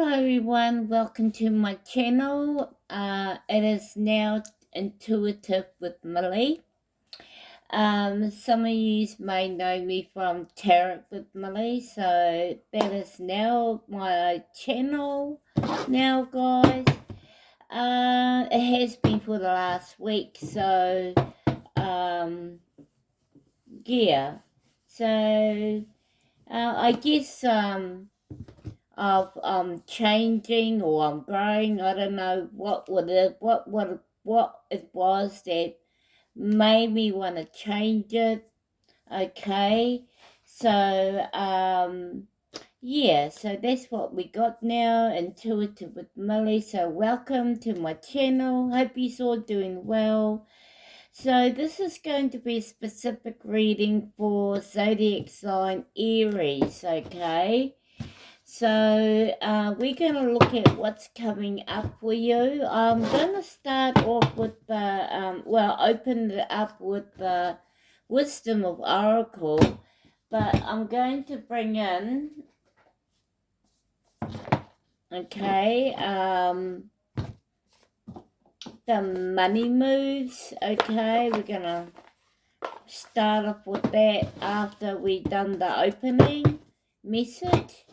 everyone, welcome to my channel. It is now Intuitive with Millie. Some of you may know me from Tarot with Millie, so that is now my channel now, guys. It has been for the last week, so yeah. So I guess of changing, or I'm growing. I don't know what it was that made me want to change it. Okay, so yeah, so that's what we got now, Intuitive with Millie. So welcome to my channel. Hope you're all doing well. So this is going to be a specific reading for zodiac sign Aries. Okay, so we're going to look at what's coming up for you. I'm going to start off with the, open it up with the Wisdom of Oracle, but I'm going to bring in, okay, the money moves. Okay, we're going to start off with that after we've done the opening message.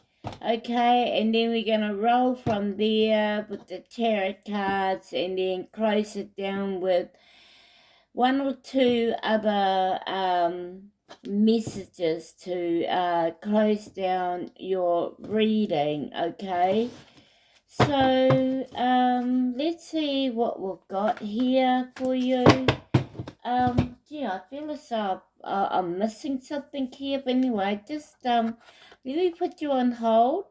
Okay, and then we're going to roll from there with the tarot cards and then close it down with one or two other messages to close down your reading. Okay, so let's see what we've got here for you. I feel as though I'm missing something here, but anyway, just let me put you on hold.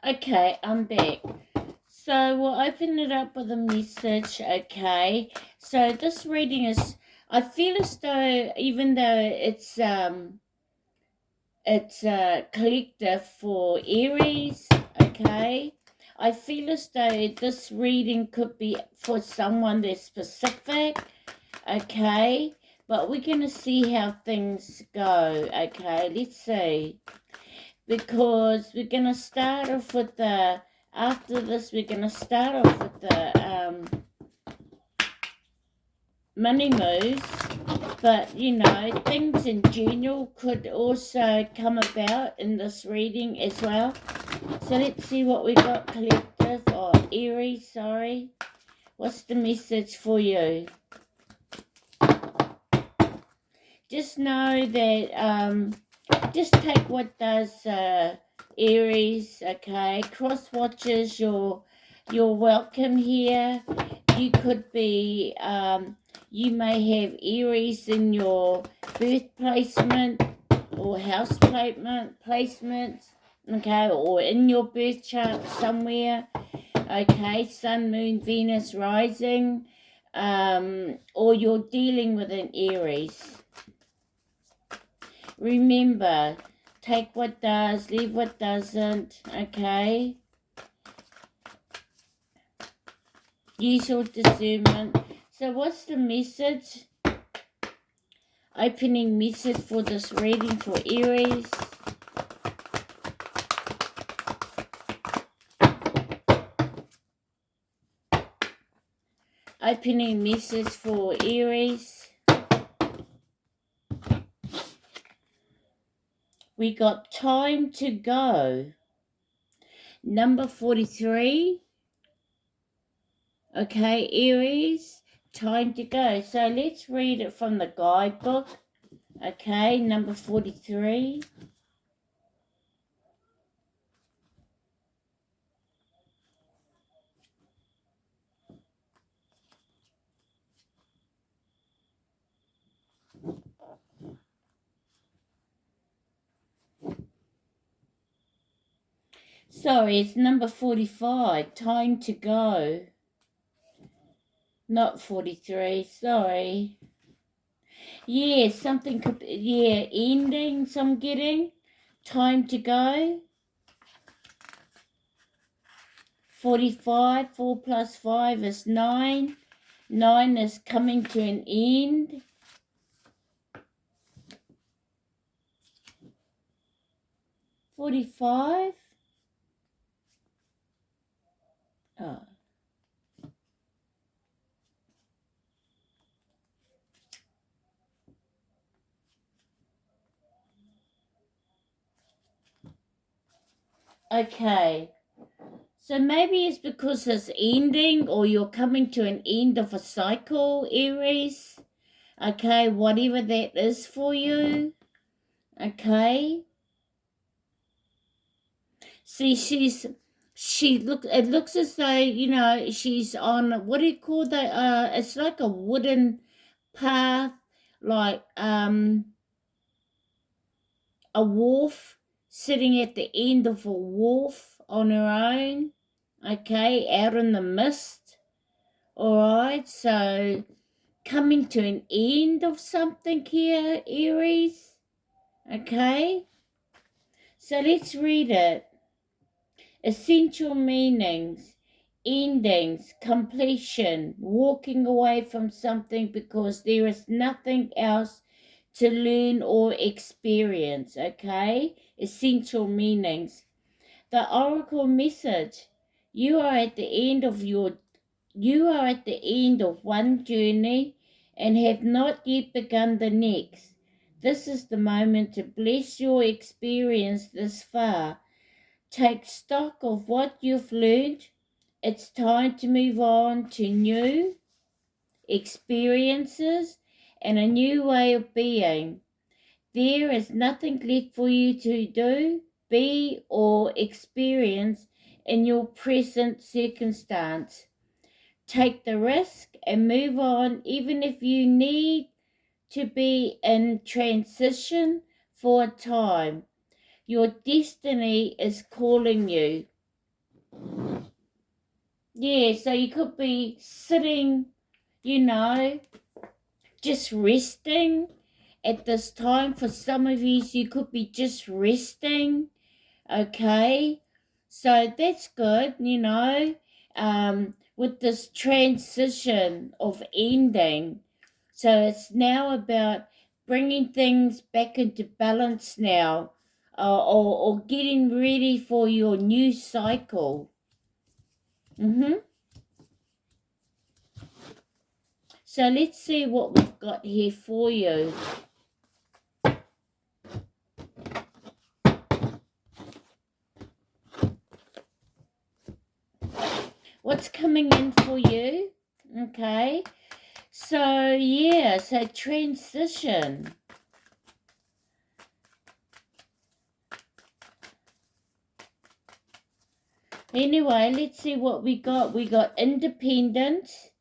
Okay, I'm back. So we'll open it up with a message. Okay, so this reading is, I feel as though, even though it's collective for Aries, okay, I feel as though this reading could be for someone that's specific. Okay, but we're going to see how things go. Okay, let's see. Because we're going to start off with the, after this, we're going to start off with the money moves. But, you know, things in general could also come about in this reading as well. So let's see what we got, collective, or Aries, sorry. What's the message for you? Just know that, just take what does Aries, okay? Cross watches, you're welcome here. You could be, you may have Aries in your birth placement or house placement, okay? Or in your birth chart somewhere, okay? Sun, Moon, Venus, rising, or you're dealing with an Aries. Remember, take what does, leave what doesn't, okay? Use your discernment. So what's the message? Opening message for this reading for Aries. Opening message for Aries. We got time to go. Number 43. Okay, Aries, time to go. So let's read it from the guidebook. Okay, number 43. Sorry, it's number 45. Time to go. Not 43. Sorry. Yeah, something could be, yeah, endings I'm getting. Time to go. 45. 4 plus 5 is 9. 9 is coming to an end. 45. Oh. Okay. So maybe it's because it's ending or you're coming to an end of a cycle, Aries. Okay, whatever that is for you. Okay. See, it looks as though, you know, she's on, what do you call that? It's like a wooden path, like a wharf, sitting at the end of a wharf on her own. Okay, out in the mist. All right, so coming to an end of something here, Aries. Okay, so let's read it. Essential meanings, endings, completion, walking away from something because there is nothing else to learn or experience. Okay, essential meanings. The oracle message: you are at the end of one journey and have not yet begun the next. This is the moment to bless your experience this far. Take stock of what you've learned. It's time to move on to new experiences and a new way of being. There is nothing left for you to do, be, or experience in your present circumstance. Take the risk and move on, even if you need to be in transition for a time. Your destiny is calling you. Yeah, so you could be sitting, you know, just resting at this time. For some of you could be just resting. Okay, so that's good, you know, with this transition of ending. So it's now about bringing things back into balance now, or getting ready for your new cycle. So let's see what we've got here for you. What's coming in for you? Okay. So, yeah, so transition. Anyway, let's see what we got. We got independence,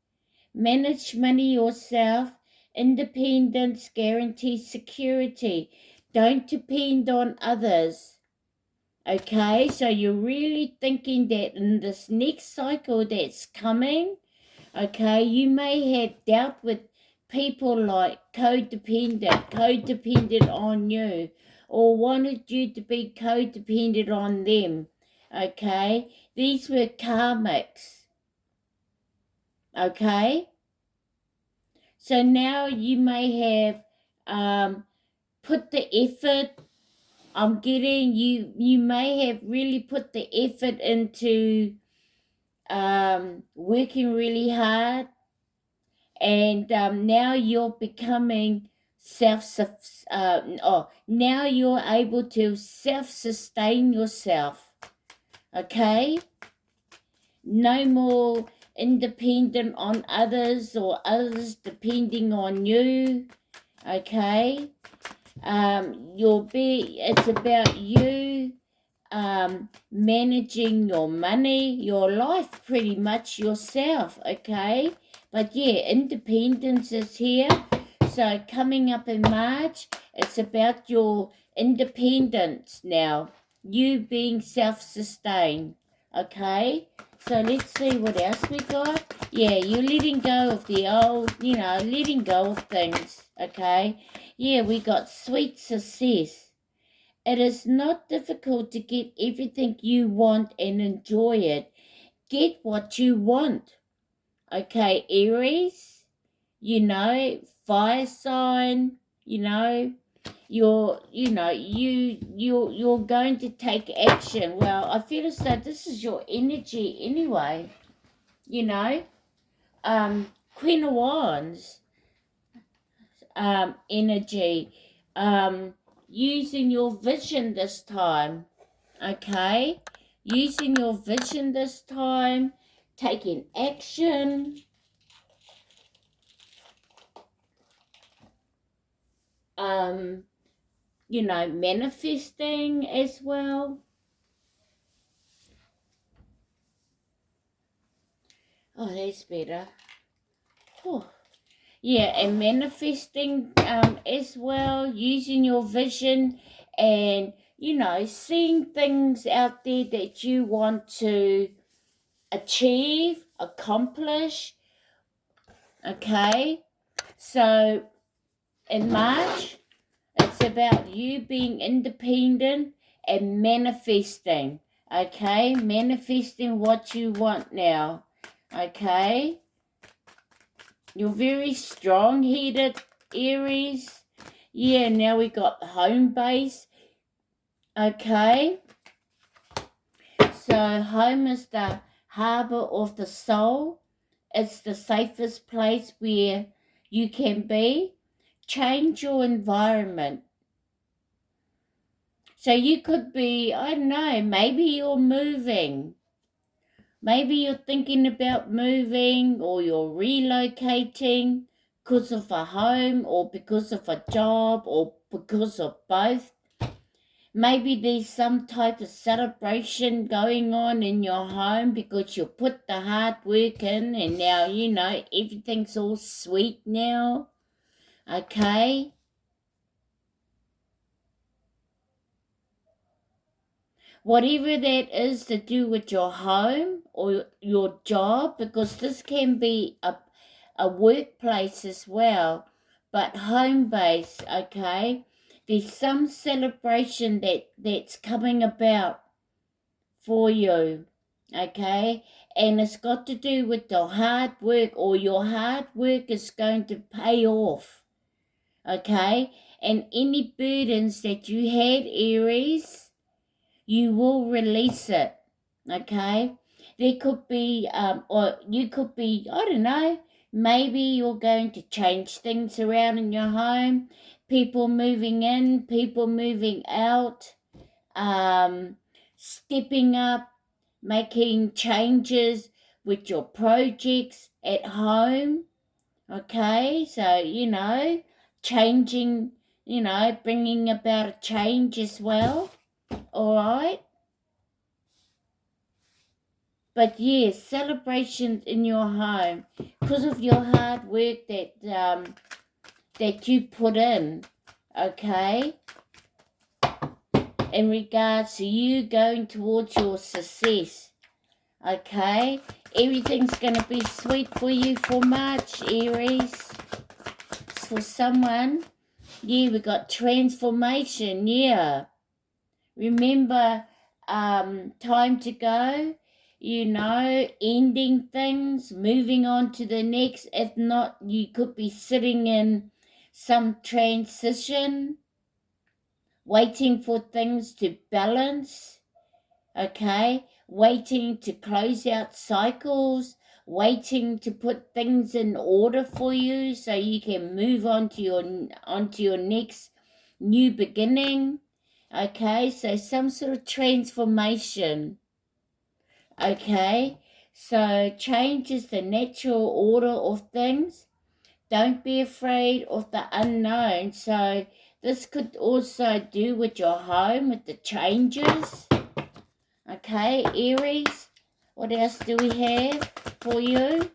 manage money yourself. Independence guarantees security. Don't depend on others. Okay, so you're really thinking that in this next cycle that's coming, okay, you may have dealt with people like codependent on you, or wanted you to be codependent on them. Okay, these were karmics. Okay, so now you may have put the effort. I'm getting you may have really put the effort into working really hard, and now you're becoming now you're able to self-sustain yourself. Okay, no more independent on others or others depending on you. Okay, it's about you managing your money, your life pretty much yourself. Okay, but yeah, independence is here. So coming up in March, it's about your independence now, you being self-sustained. Okay, so let's see what else we got. Yeah, you're letting go of the old, letting go of things. Okay, yeah, we got sweet success. It is not difficult to get everything you want and enjoy it. Get what you want. Okay, Aries, fire sign, you're going to take action. Well, I feel as though this is your energy anyway. you know, Queen of Wands energy, using your vision this time, okay? Using your vision this time, taking action, manifesting as well. Oh, that's better. Oh. Yeah, and manifesting as well, using your vision and, seeing things out there that you want to achieve, accomplish, okay? So in March, it's about you being independent and manifesting, okay? Manifesting what you want now, okay? You're very strong-headed, Aries. Yeah, now we got the home base, okay? So home is the harbour of the soul. It's the safest place where you can be. Change your environment. So you could be, I don't know, maybe you're moving. Maybe you're thinking about moving or you're relocating because of a home or because of a job or because of both. Maybe there's some type of celebration going on in your home because you put the hard work in and now, everything's all sweet now. Okay? Whatever that is to do with your home or your job, because this can be a workplace as well, but home base, okay? There's some celebration that's coming about for you, okay? And it's got to do with the hard work, or your hard work is going to pay off, okay? And any burdens that you had, Aries, you will release it, okay? There could be, or you could be, I don't know, maybe you're going to change things around in your home, people moving in, people moving out, stepping up, making changes with your projects at home, okay? So, changing, bringing about a change as well, all right? But yes, celebrations in your home because of your hard work that you put in, okay? In regards to you going towards your success, okay? Everything's going to be sweet for you for March, Aries. For someone, yeah, we got transformation, yeah. Remember, time to go, ending things, moving on to the next. If not, you could be sitting in some transition, waiting for things to balance, okay? Waiting to close out cycles, waiting to put things in order for you so you can move on to your next new beginning. Okay, so some sort of transformation. Okay, so change is the natural order of things. Don't be afraid of the unknown. So this could also do with your home, with the changes. Okay, Aries, what else do we have for you?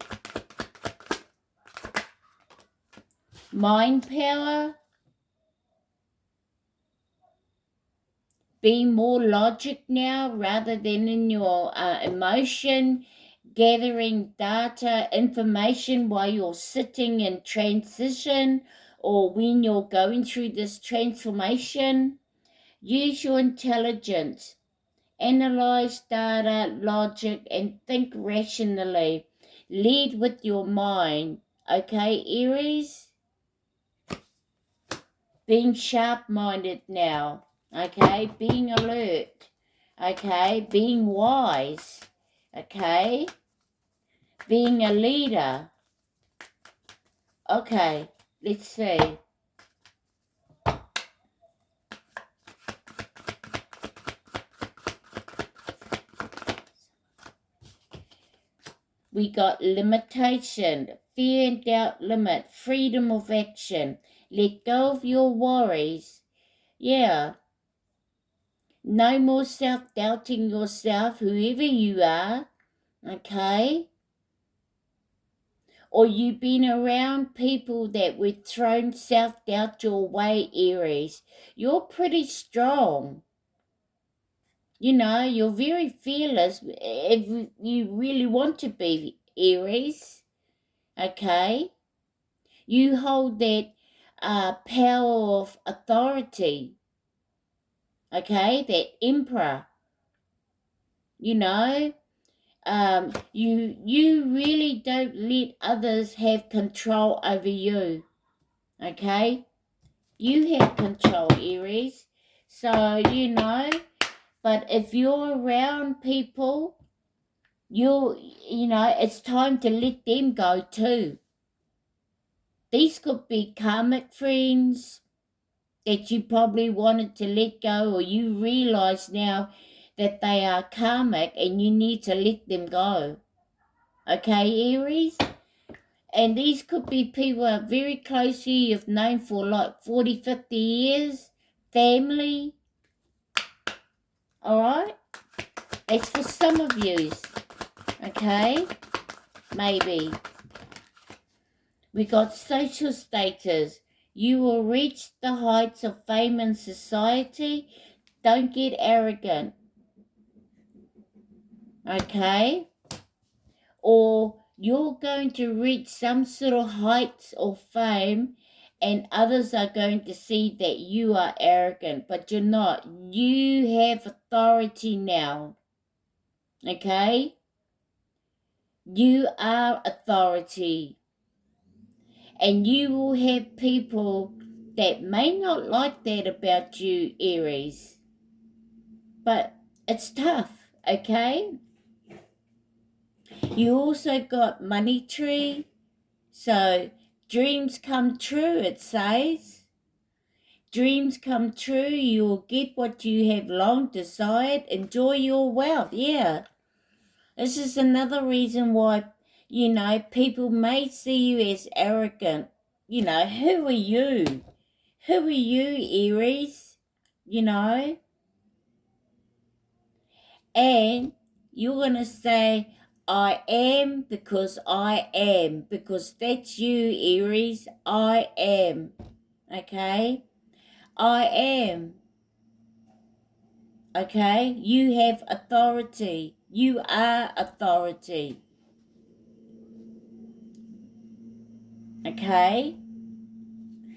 Mind power. Be more logic now rather than in your emotion, gathering data, information while you're sitting in transition or when you're going through this transformation. Use your intelligence. Analyze data, logic, and think rationally. Lead with your mind. Okay, Aries? Being sharp-minded now. Okay, being alert. Okay, being wise. Okay, Being a leader. Okay, let's see. We got limitation, fear and doubt limit, freedom of action. Let go of your worries. Yeah. No more self-doubting yourself, whoever you are. Okay? Or you've been around people that would thrown self-doubt your way, Aries. You're pretty strong. You know, you're very fearless if you really want to be, Aries. Okay? You hold that power of authority. Okay? That emperor. You know? You really don't let others have control over you. Okay? You have control, Aries. So, you know, but if you're around people, you know, it's time to let them go too. These could be karmic friends that you probably wanted to let go, or you realize now that they are karmic and you need to let them go. Okay, Aries? And these could be people who are very close to you, you've known for like 40, 50 years, family, all right? That's for some of you, okay? Maybe. We got social status. You will reach the heights of fame in society. Don't get arrogant, okay? Or you're going to reach some sort of heights of fame and others are going to see that you are arrogant, but you're not. You have authority now, okay? You are authority, and you will have people that may not like that about you, Aries, but it's tough, okay? You also got money tree, so dreams come true, it says. Dreams come true, you will get what you have long desired, enjoy your wealth, yeah. This is another reason why, you know, people may see you as arrogant. You know, who are you? Who are you, Aries? You know? And you're going to say, I am because I am. Because that's you, Aries. I am. Okay? I am. Okay? You have authority. You are authority. Okay?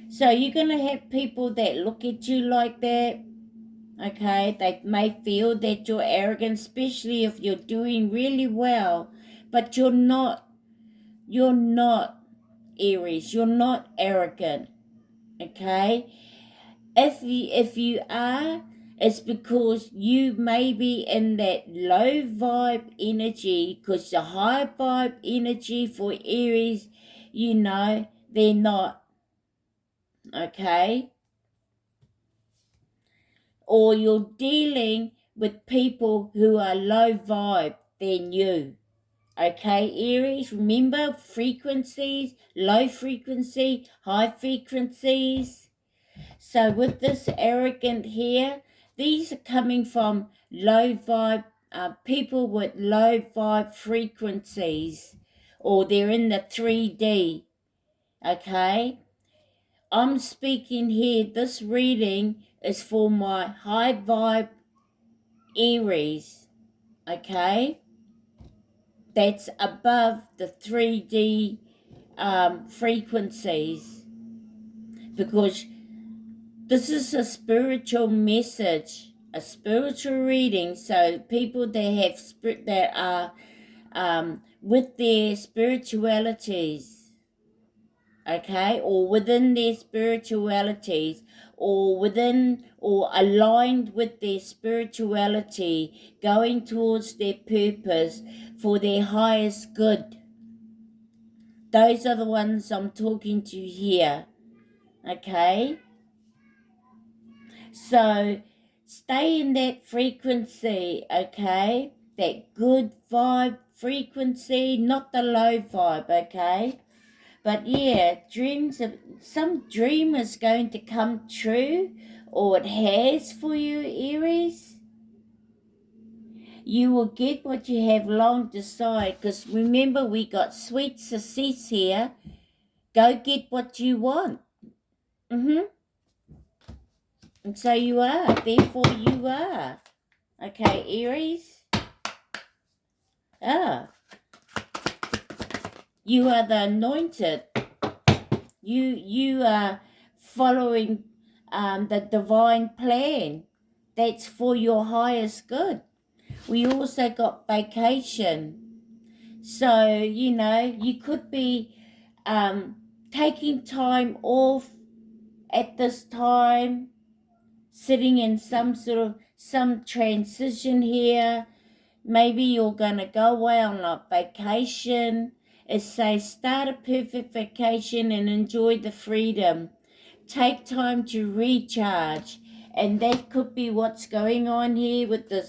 So you're going to have people that look at you like that. Okay? They may feel that you're arrogant, especially if you're doing really well. But you're not. You're not, Aries. You're not arrogant. Okay? If you are, it's because you may be in that low vibe energy, because the high vibe energy for Aries, you know, they're not, okay? Or you're dealing with people who are low vibe than you. Okay, Aries, remember frequencies, low frequency, high frequencies. So with this arrogant here, these are coming from low vibe, people with low vibe frequencies, or they're in the 3D, okay? I'm speaking here, this reading is for my high vibe Aries, okay? That's above the 3D frequencies, because this is a spiritual message, a spiritual reading. So people that have spirit, that are with their spiritualities, okay, or within their spiritualities, or within or aligned with their spirituality, going towards their purpose for their highest good. Those are the ones I'm talking to here, okay? So stay in that frequency, okay? That good vibe frequency, not the low vibe, okay? But yeah, some dream is going to come true, or it has for you, Aries. You will get what you have long desired, because remember, we got sweet success here. Go get what you want. And so you are, therefore you are. Okay, Aries? You are the anointed. You are following the divine plan. That's for your highest good. We also got vacation. So, you could be taking time off at this time, sitting in some transition here. Maybe you're going to go away on a vacation. It says start a perfect vacation and enjoy the freedom. Take time to recharge. And that could be what's going on here with this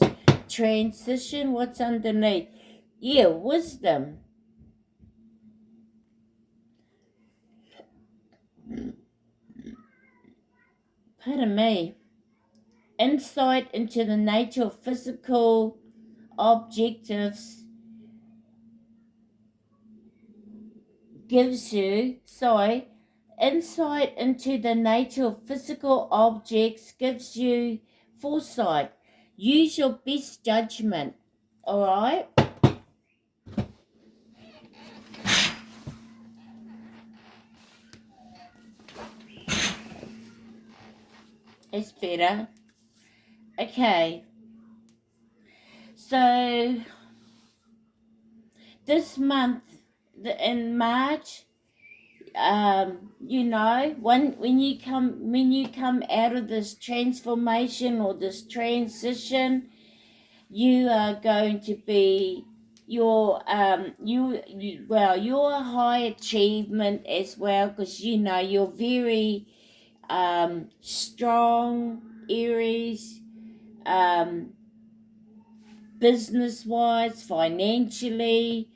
transition. What's underneath? Yeah, wisdom. Pardon me. Insight into the nature of physical objectives gives you, insight into the nature of physical objects gives you foresight. Use your best judgment, all right? It's better. Okay. So, this month, in March, when you come out of this transformation or this transition, you are going to be your your high achievement as well, because you're very strong, Aries, business wise, financially.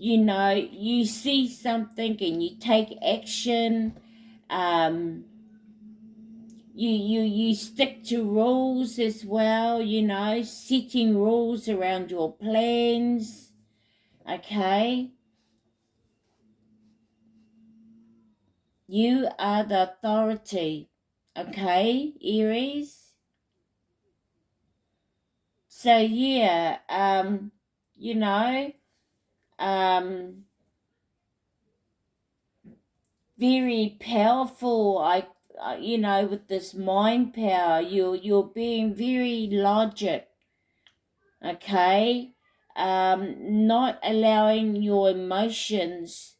You see something and you take action. You stick to rules as well, setting rules around your plans, okay? You are the authority, okay, Aries? So yeah, very powerful. With this mind power, you're being very logic, okay? Not allowing your emotions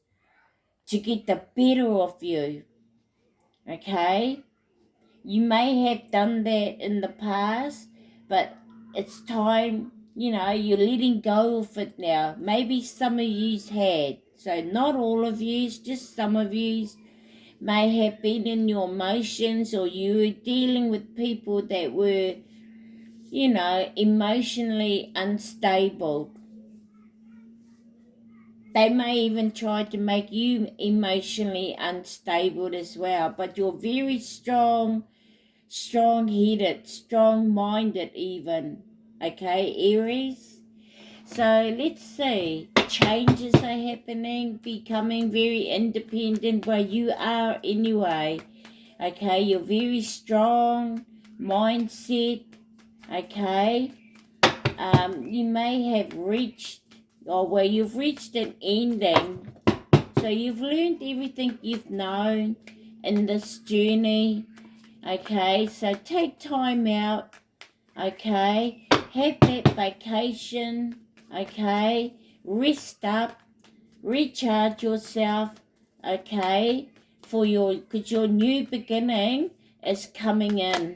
to get the better of you, okay? You may have done that in the past, but it's time, you're letting go of it now. Maybe some of yous had, so not all of yous, just some of yous may have been in your emotions, or you were dealing with people that were, emotionally unstable. They may even try to make you emotionally unstable as well, but you're very strong-headed, strong-minded even, okay, Aries? So let's see, changes are happening, becoming very independent where you are anyway, okay? You're very strong mindset, okay? You may have reached, you've reached an ending, so you've learned everything you've known in this journey, okay? So take time out, okay? Have that vacation, okay? Rest up, recharge yourself, okay? Because your new beginning is coming in,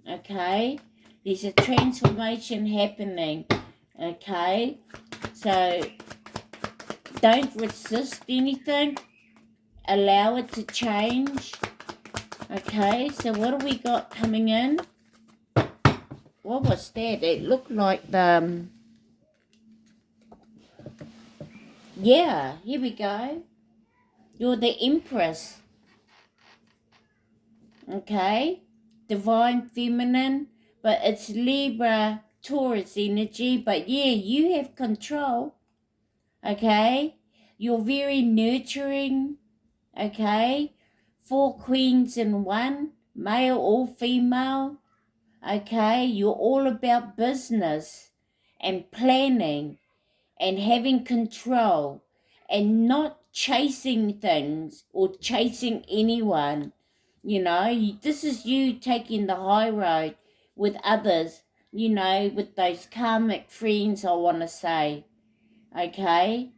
okay? There's a transformation happening, okay? So Don't resist anything. Allow it to change. Okay, so what do we got coming in? What was that? It looked like the... yeah, here we go. You're the Empress. Okay? Divine Feminine. But it's Libra, Taurus energy. But yeah, you have control. Okay? You're very nurturing. Okay? 4 queens in one. Male or female. Okay? You're all about business and planning and having control and not chasing things or chasing anyone. You know, this is you taking the high road with others, you know, with those karmic friends, I want to say, okay?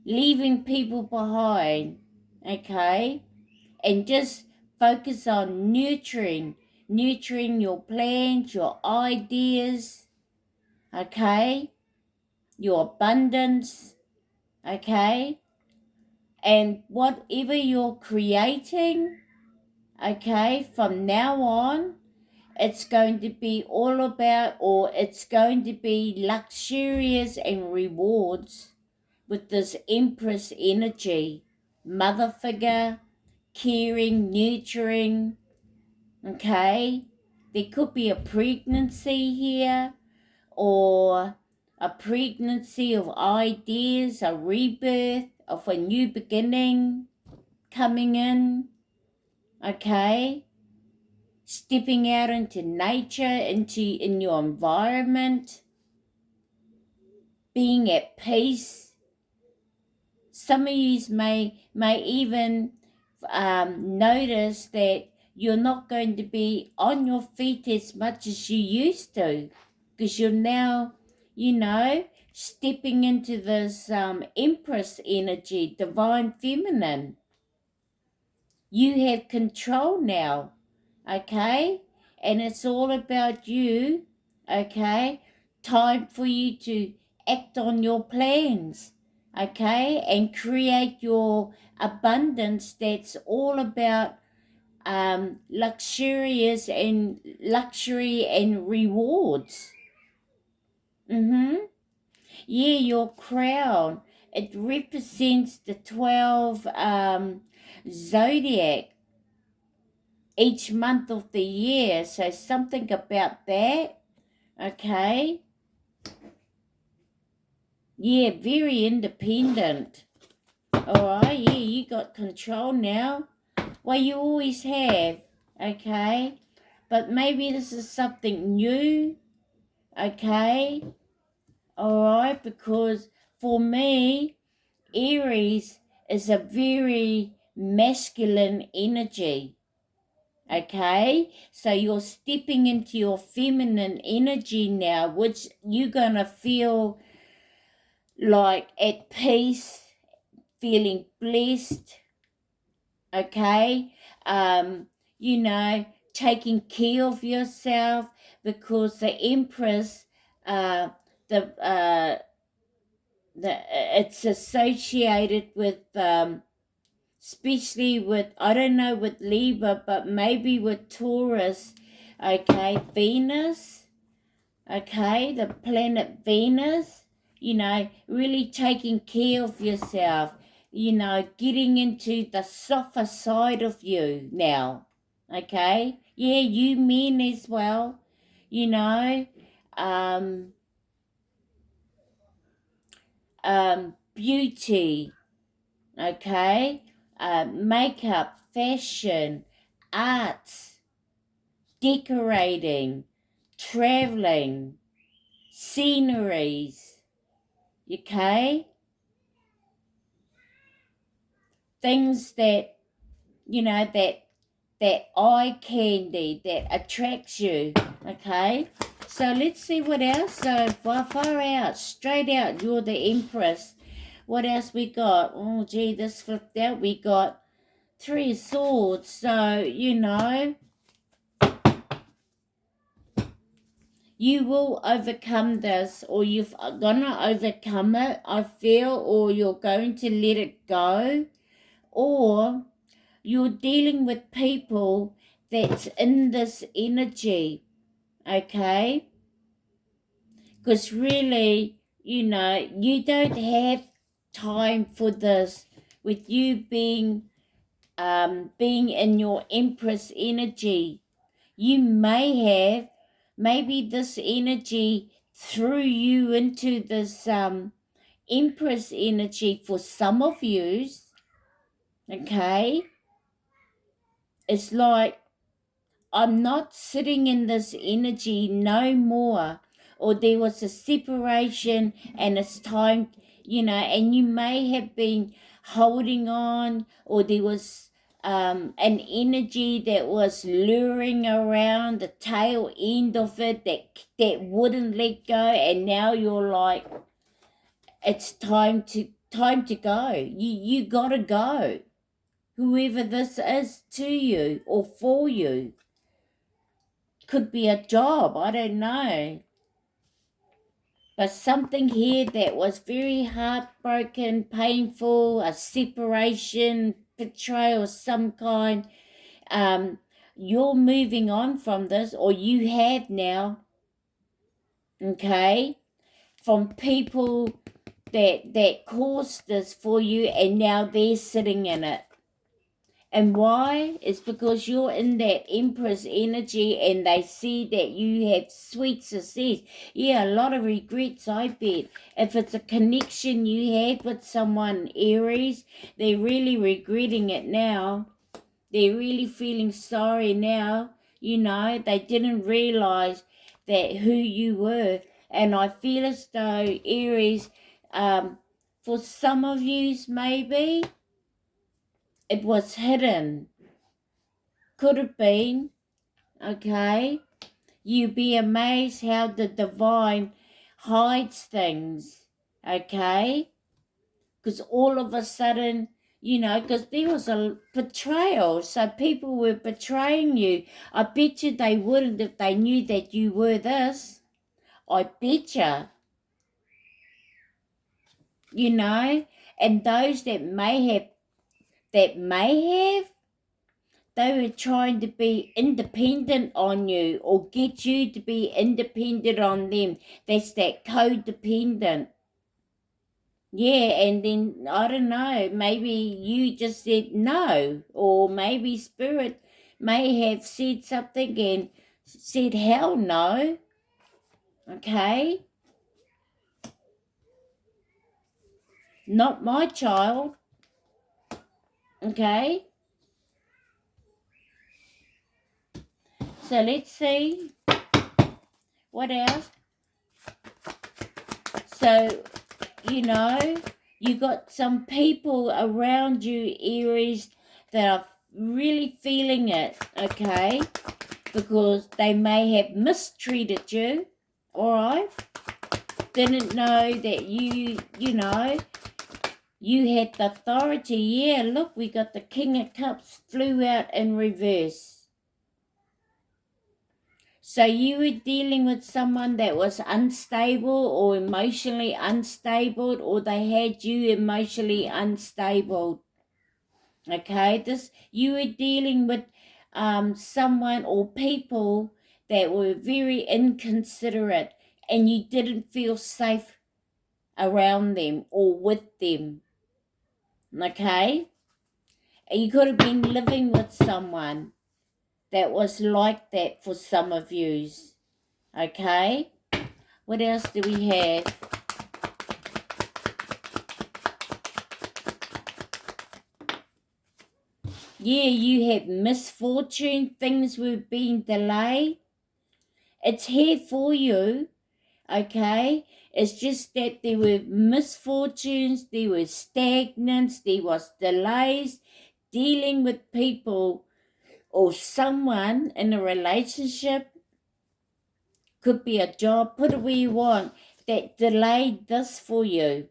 Leaving people behind, okay? And just focus on nurturing your plans, your ideas, okay? Your abundance, okay? And whatever you're creating, okay, from now on, it's going to be all about, or it's going to be luxurious and rewards with this Empress energy. Mother figure, caring, nurturing, okay? There could be a pregnancy here, or a pregnancy of ideas, a rebirth of a new beginning coming in, okay? Stepping out into nature, in your environment, being at peace. Some of you may even notice that you're not going to be on your feet as much as you used to, because you're now, you know, stepping into this Empress energy, Divine Feminine. You have control now, okay? And it's all about you, okay? Time for you to act on your plans, okay? And create your abundance that's all about luxurious and luxury and rewards. Yeah, your crown. It represents the 12 zodiac each month of the year. So something about that, okay? Yeah, very independent. Alright, yeah, you got control now. Well, you always have, okay? But maybe this is something new, okay? Alright, because for me, Aries is a very masculine energy. Okay, so you're stepping into your feminine energy now, which you're gonna feel like at peace, feeling blessed, okay? You know, taking care of yourself, because the Empress, uh, the it's associated with especially with, I don't know, with Libra, but maybe with Taurus, okay, Venus, okay, the planet Venus, you know, really taking care of yourself, you know, getting into the softer side of you now, okay? Yeah, you men as well, you know, beauty, okay, makeup, fashion, arts, decorating, traveling, sceneries, okay, things that, you know, that eye candy that attracts you, okay? So let's see what else. So far out, straight out, you're the Empress. What else we got? Oh gee, this flipped out. We got 3 of Swords. So, you know, You will overcome this, or you're gonna overcome it, I feel, or you're going to let it go, or you're dealing with people that's in this energy, okay? Because really, you don't have time for this with you being in your Empress energy. You maybe this energy threw you into this Empress energy for some of yous, okay? It's like, I'm not sitting in this energy no more, or there was a separation and it's time, and you may have been holding on, or there was an energy that was luring around the tail end of it that wouldn't let go, and now you're like, it's time to go. You gotta go, whoever this is to you or for you. Could be a job, I don't know. But something here that was very heartbroken, painful, a separation, betrayal of some kind. Um, you're moving on from this, or you have now, okay, from people that caused this for you, and now they're sitting in it. And why? It's because you're in that Empress energy and they see that you have sweet success. Yeah, a lot of regrets, I bet. If it's a connection you had with someone, Aries, they're really regretting it now. They're really feeling sorry now. They didn't realize that who you were. And I feel as though, Aries, for some of yous, maybe, it was hidden. Could have been, okay? You'd be amazed how the divine hides things, okay? Because all of a sudden, because there was a betrayal, so people were betraying you. I bet you they wouldn't if they knew that you were this. I bet you, and those that may have, they were trying to be independent on you or get you to be independent on them. That's that codependent. Yeah, and then, I don't know, maybe you just said no, or maybe Spirit may have said something and said, hell no, okay? Not my child, okay? So let's see what else. So, you got some people around you, Aries, that are really feeling it, okay? Because they may have mistreated you, alright? Didn't know that you had the authority. Yeah, look, we got the King of Cups flew out in reverse. So you were dealing with someone that was unstable or emotionally unstable, or they had you emotionally unstable. Okay, you were dealing with someone or people that were very inconsiderate, and you didn't feel safe around them or with them. Okay, and you could have been living with someone that was like that for some of yous. Okay. What else do we have? Yeah, you had misfortune. Things were being delayed. It's here for you, okay? It's just that there were misfortunes, there were stagnants, there was delays dealing with people or someone in a relationship. Could be a job, put it where you want, that delayed this for you.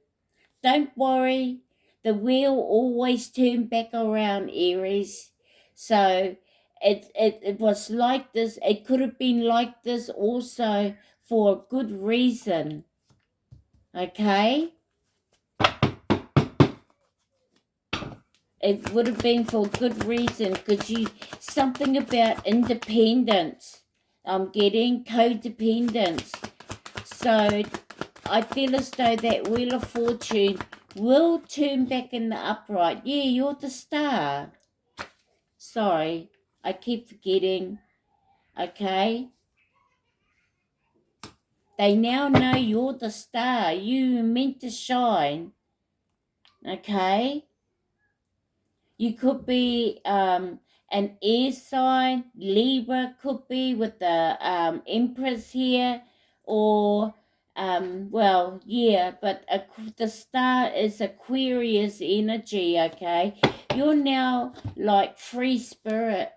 Don't worry, the wheel always turns back around, Aries. So it was like this. It could have been like this also for a good reason, okay? It would have been for a good reason, because something about independence. I'm getting codependence. So I feel as though that Wheel of Fortune will turn back in the upright. Yeah, you're the star. Sorry, I keep forgetting. Okay? They now know you're the star. You meant to shine. Okay? You could be an air sign. Libra could be with the Empress here. Or, well, yeah, but the star is Aquarius energy, okay? You're now like free spirit,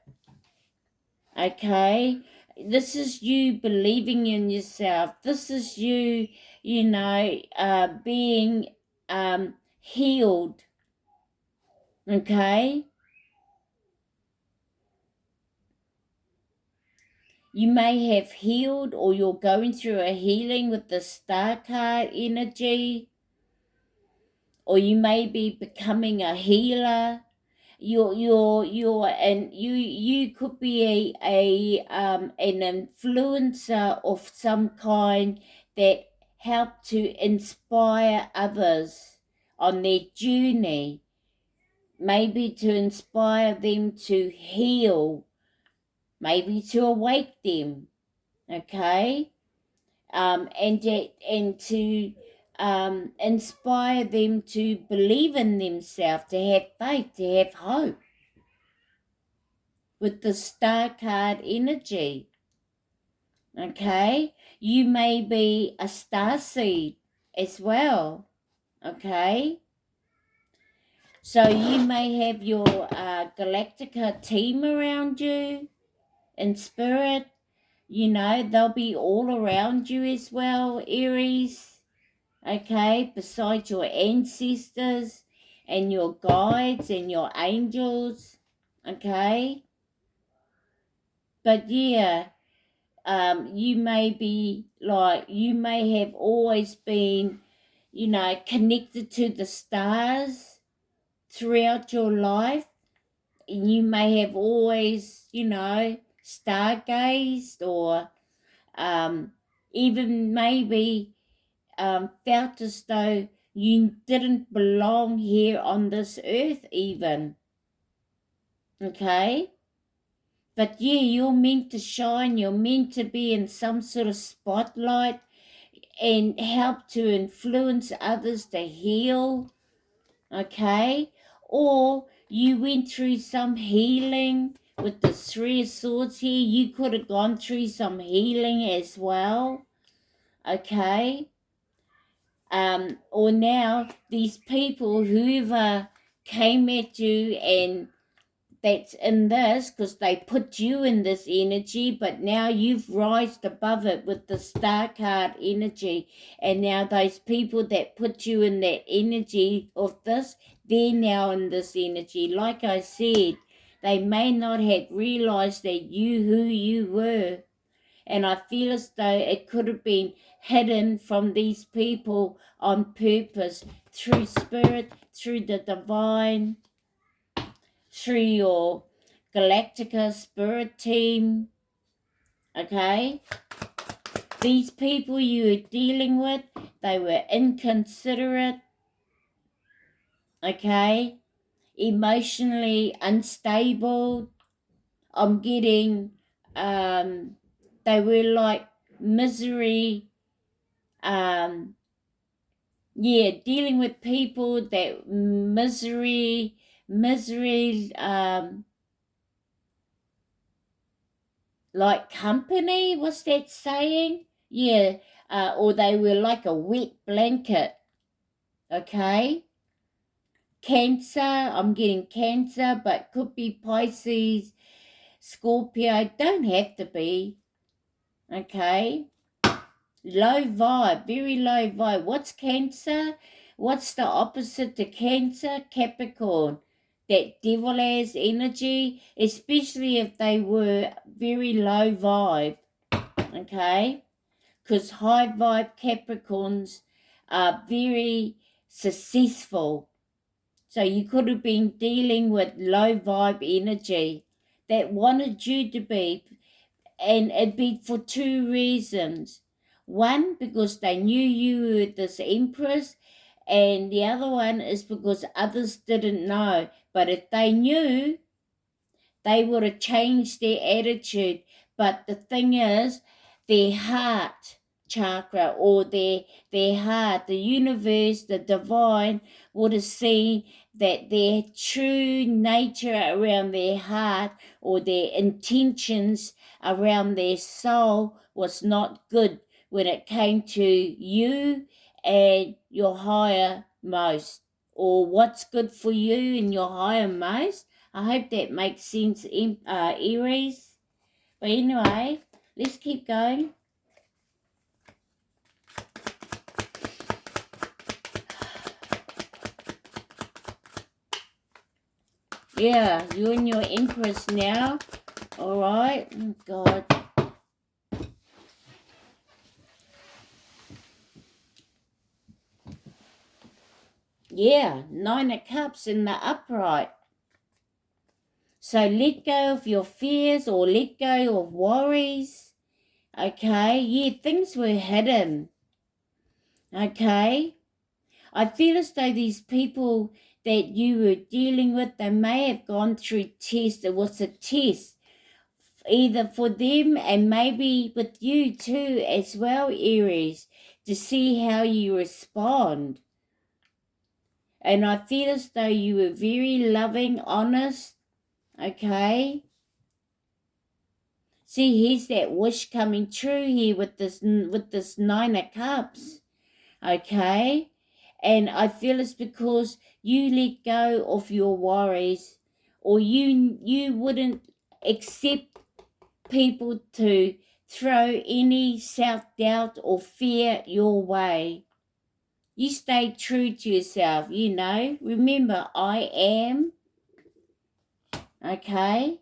okay? This is you believing in yourself. This is you, being healed, okay? You may have healed, or you're going through a healing with the star card energy, or you may be becoming a healer. And you could be an influencer of some kind that help to inspire others on their journey, maybe to inspire them to heal, maybe to awake them, okay? And to inspire them to believe in themselves, to have faith, to have hope with the star card energy. Okay, you may be a star seed as well. Okay, so you may have your Galactica team around you in spirit. They'll be all around you as well, Aries. Okay, besides your ancestors and your guides and your angels. Okay, but yeah, you may have always been, connected to the stars throughout your life. And you may have always, stargazed, or even maybe felt as though you didn't belong here on this earth even. Okay? But yeah, you're meant to shine. You're meant to be in some sort of spotlight and help to influence others to heal. Okay? Or you went through some healing with the Three of Swords here. You could have gone through some healing as well. Okay? Or now these people, whoever came at you, and that's in this, because they put you in this energy, but now you've rised above it with the star card energy, and now those people that put you in that energy of this, they're now in this energy. Like I said, they may not have realized that who you were. And I feel as though it could have been hidden from these people on purpose, through spirit, through the divine, through your Galactica spirit team. Okay? These people you were dealing with, they were inconsiderate. Okay? Emotionally unstable. I'm getting, they were like misery, dealing with people that misery, like company, what's that saying? Yeah, or they were like a wet blanket, okay? Cancer, I'm getting Cancer, but could be Pisces, Scorpio, don't have to be, okay? Low vibe, very low vibe. What's Cancer? What's the opposite to Cancer? Capricorn. That devil ass energy, especially if they were very low vibe, okay? because high vibe Capricorns are very successful. So you could have been dealing with low vibe energy that wanted you to be, and it'd be for two reasons. One, because they knew you were this empress, and the other one is because others didn't know. But if they knew, they would have changed their attitude. But the thing is, their heart chakra, or their heart, the universe, the divine, would have seen that their true nature around their heart, or their intentions around their soul, was not good when it came to you and your higher most, or what's good for you and your higher most. I hope that makes sense, Aries. But anyway, let's keep going. Yeah, you and your Empress now. All right. Oh, God. Yeah, 9 of Cups in the upright. So let go of your fears, or let go of worries. Okay, yeah, things were hidden. Okay, I feel as though these people that you were dealing with, they may have gone through tests. It was a test, either for them and maybe with you too as well, Aries, to see how you respond. And I feel as though you were very loving, honest. Okay, see, here's that wish coming true here with this 9 of Cups. Okay, and I feel it's because you let go of your worries, or you wouldn't accept people to throw any self-doubt or fear your way. You stay true to yourself, remember, I am. Okay,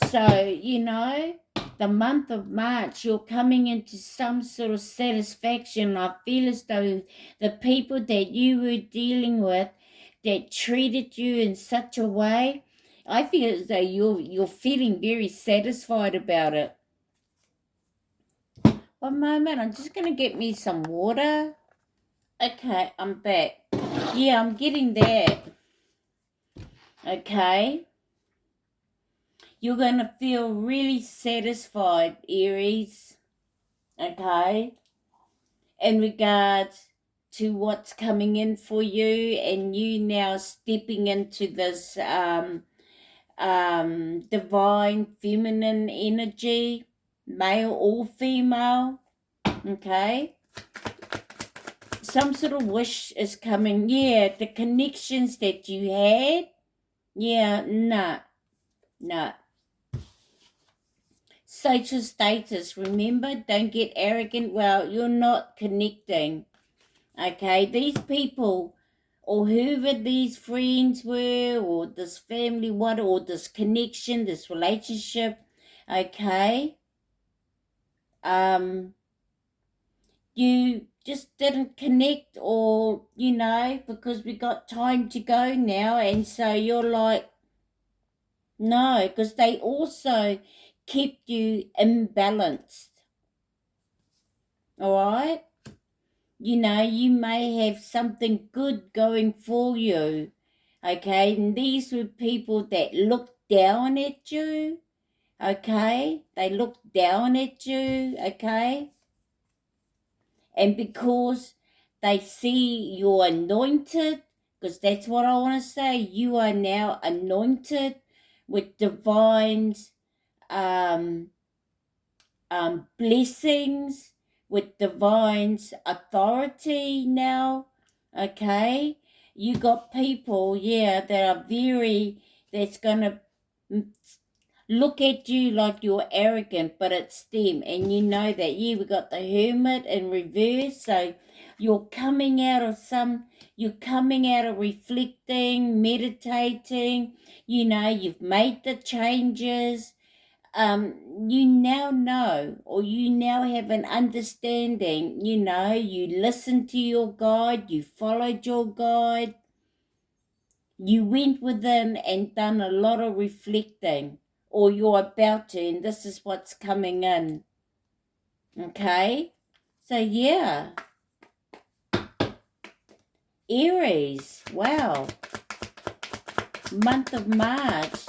so the month of March, you're coming into some sort of satisfaction. I feel as though the people that you were dealing with that treated you in such a way, I feel as though you're feeling very satisfied about it. One moment, I'm just going to get me some water. Okay, I'm back. Yeah, I'm getting that. Okay. You're going to feel really satisfied, Aries. Okay. In regards to what's coming in for you, and you now stepping into this divine feminine energy, male or female. Okay, some sort of wish is coming. Yeah, the connections that you had. Yeah, no. Social status, remember, don't get arrogant. Well, you're not connecting. Okay, these people, or whoever these friends were, or this family, or this connection, this relationship, okay, you just didn't connect, or because we got time to go now, and so you're like, no, because they also kept you imbalanced. All right, you may have something good going for you. Okay, and these were people that looked down at you. Okay, they looked down at you. Okay, and because they see you're anointed, because that's what I want to say, you are now anointed with divine's blessings, with divine's authority now. Okay, you got people, that are that's gonna look at you like you're arrogant, but it's them, and you know that. We got the Hermit in reverse, so you're coming out of reflecting, meditating. You've made the changes. you now know, or you now have an understanding, you listened to your guide, you followed your guide, you went within and done a lot of reflecting, or you're about to, and this is what's coming in. Okay? So, yeah. Aries. Wow. Month of March.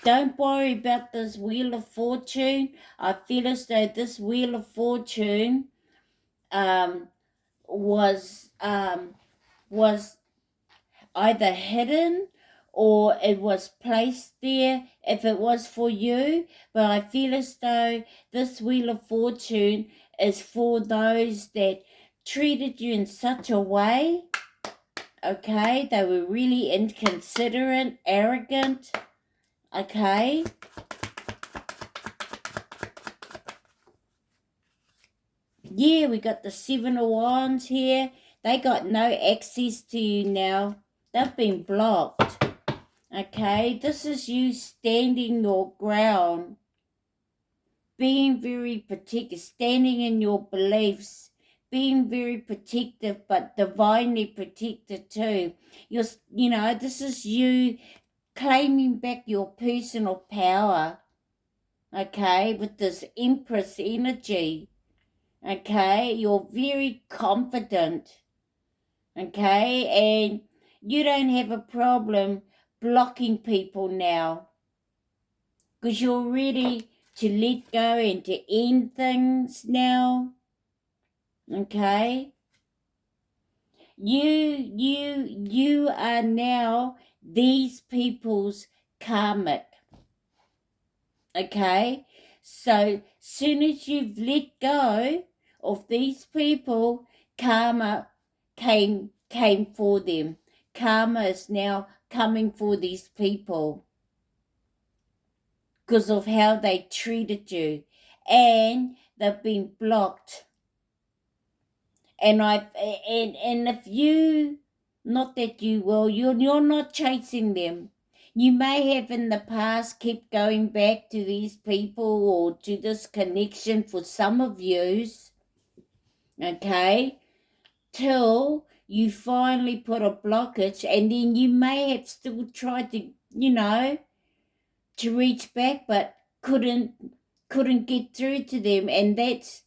Don't worry about this Wheel of Fortune. I feel as though this Wheel of Fortune was either hidden or it was placed there if it was for you. But I feel as though this Wheel of Fortune is for those that treated you in such a way. Okay, they were really inconsiderate, arrogant. Okay. Yeah, we got the Seven of Wands here. They got no access to you now. They've been blocked. Okay, this is you standing your ground, being very protective, standing in your beliefs, being very protective, but divinely protected too. This is you claiming back your personal power, okay, with this Empress energy, okay? You're very confident, okay? And you don't have a problem blocking people now because you're ready to let go and to end things now, okay? You are now these people's karmic, okay? So soon as you've let go of these people, karma came for them. Karma is now coming for these people because of how they treated you, and they've been blocked. And if you, not that you will, you're not chasing them. You may have in the past kept going back to these people or to this connection for some of yous, okay, till you finally put a blockage, and then you may have still tried to, to reach back, but couldn't get through to them, and that's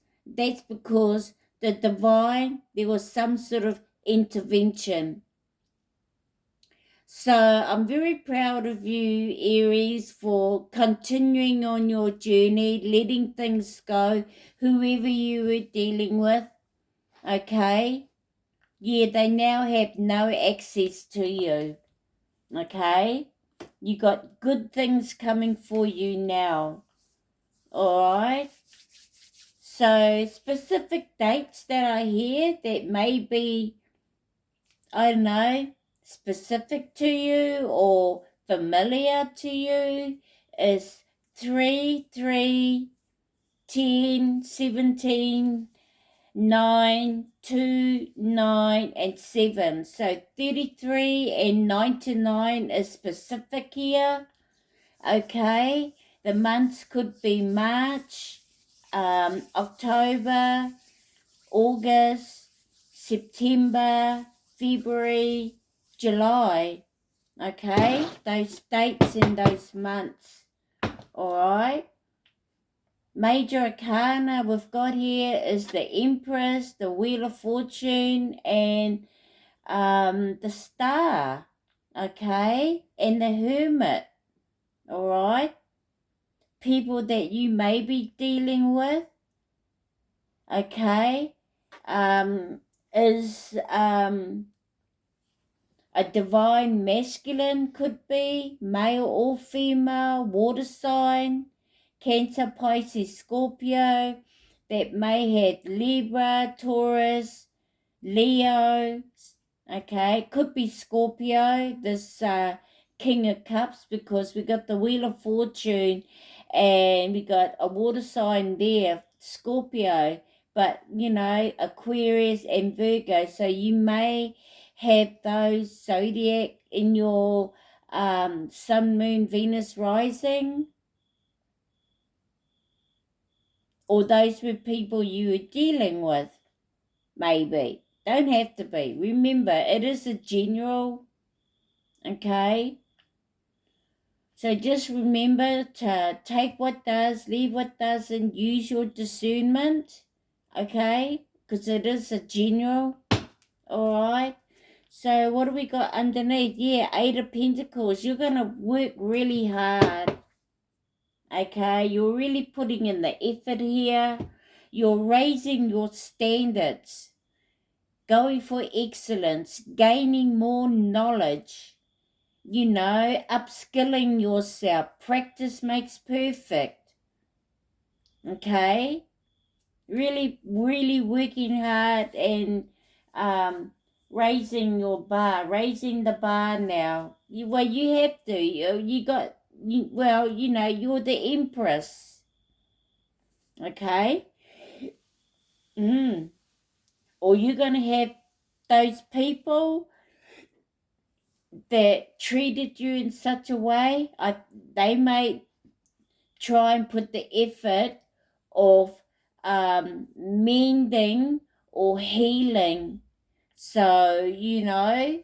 because the divine, there was some sort of intervention. So I'm very proud of you, Aries, for continuing on your journey, letting things go, whoever you were dealing with, okay? Yeah, they now have no access to you, okay? You got good things coming for you now, all right? So specific dates that I hear that may be, I don't know, specific to you or familiar to you is 3, 3, 10, 17, 9, 2, 9, and 7. So 33 and 99 is specific here. Okay, the months could be March, October, August, September, February, July. Okay, those dates in those months. All right. Major arcana we've got here is the Empress, the Wheel of Fortune, and the Star. Okay, and the Hermit. All right. People that you may be dealing with, okay, is a divine masculine, could be male or female, water sign, Cancer, Pisces, Scorpio, that may have Libra, Taurus, Leo, okay, could be Scorpio, this King of Cups, because we got the Wheel of Fortune and we got a water sign there, Scorpio, but Aquarius and Virgo, so you may have those zodiac in your sun, moon, Venus rising, or those were people you were dealing with, maybe. Don't have to be. Remember, it is a general, okay? So just remember to take what does, leave what doesn't, use your discernment, okay? Because it is a general, all right? So what do we got underneath? Yeah, Eight of Pentacles. You're going to work really hard, okay? You're really putting in the effort here. You're raising your standards, going for excellence, gaining more knowledge, you know, upskilling yourself. Practice makes perfect, okay? Really, really working hard and raising your bar, raising the bar now. You have to. You know, you're the Empress, okay? Or you're going to have those people that treated you in such a way, they may try and put the effort of mending or healing. So, you know,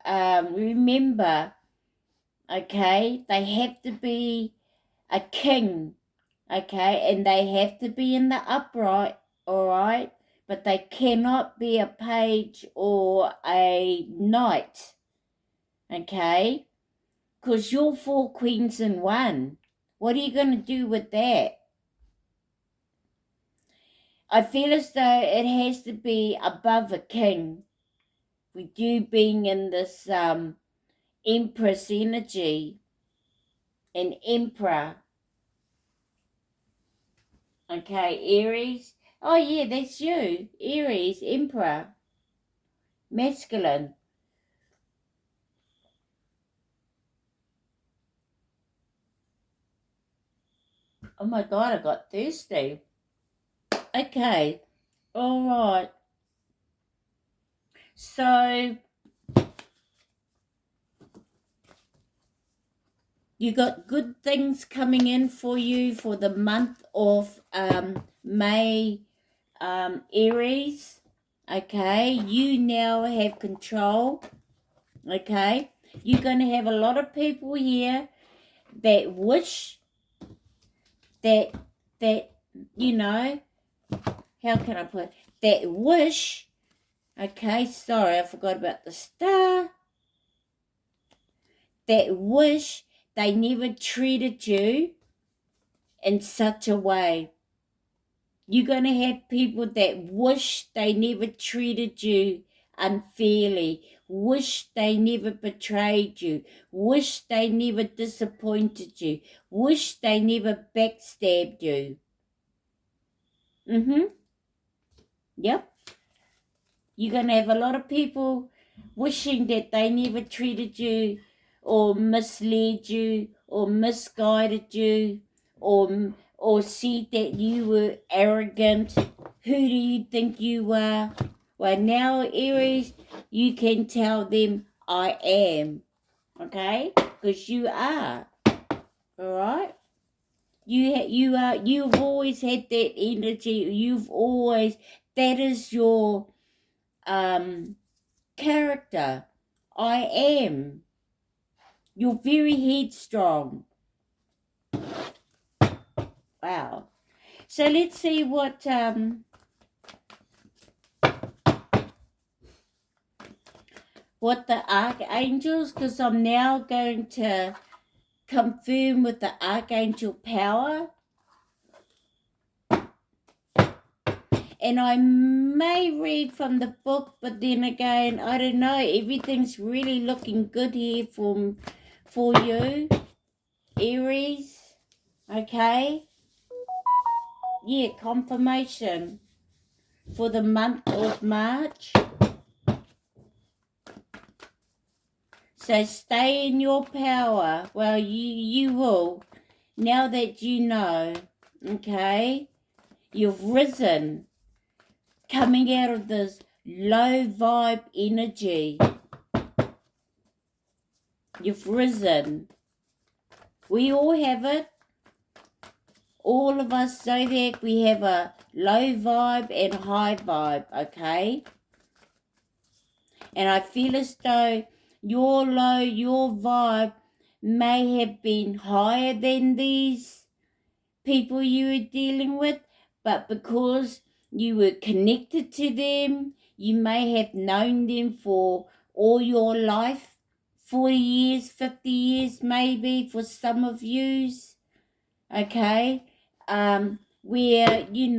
remember, okay, they have to be a king, okay, and they have to be in the upright, all right, but they cannot be a page or a knight, okay, because you're 4 queens in one. What are you going to do with that? I feel as though it has to be above a king, with you being in this Empress energy, an emperor. Okay, Aries. Oh yeah, that's you. Aries, emperor, masculine. Oh my God, I got thirsty. Okay, all right. So you got good things coming in for you for the month of May, Aries. Okay, you now have control. Okay, you're going to have a lot of people here that wish that you know, how can I put it? That wish, okay, sorry, I forgot about the star, that wish they never treated you in such a way. You're going to have people that wish they never treated you unfairly, wish they never betrayed you, wish they never disappointed you, wish they never backstabbed you. Yep. You're going to have a lot of people wishing that they never treated you or misled you or misguided you or said that you were arrogant. Who do you think you are? Well, now, Aries, you can tell them, I am, okay? Because you are, all right? You've always had that energy. That is your character. I am. You're very headstrong. Wow. So let's see what the archangels, because I'm now going to confirm with the archangel power. And I may read from the book, but then again, I don't know. Everything's really looking good here for you, Aries. Okay? Yeah, confirmation for the month of March. So stay in your power. Well, you will. Now that you know, okay? You've risen. Coming out of this low vibe energy. You've risen. We all have it. all of us zodiac, we have a low vibe and high vibe, okay? And I feel as though your low, your vibe may have been higher than these people you were dealing with, but because you were connected to them, you may have known them for all your life, 40 years, 50 years maybe for some of yous, okay? Where, you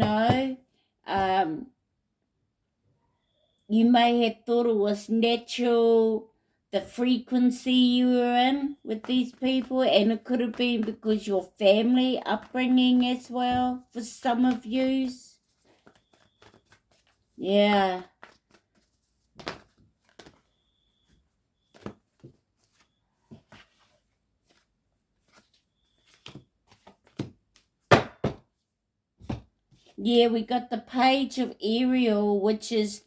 may have thought it was natural, the frequency you were in with these people, and it could have been because your family upbringing as well for some of yous. Yeah. Yeah, we got the page of Ariel, which is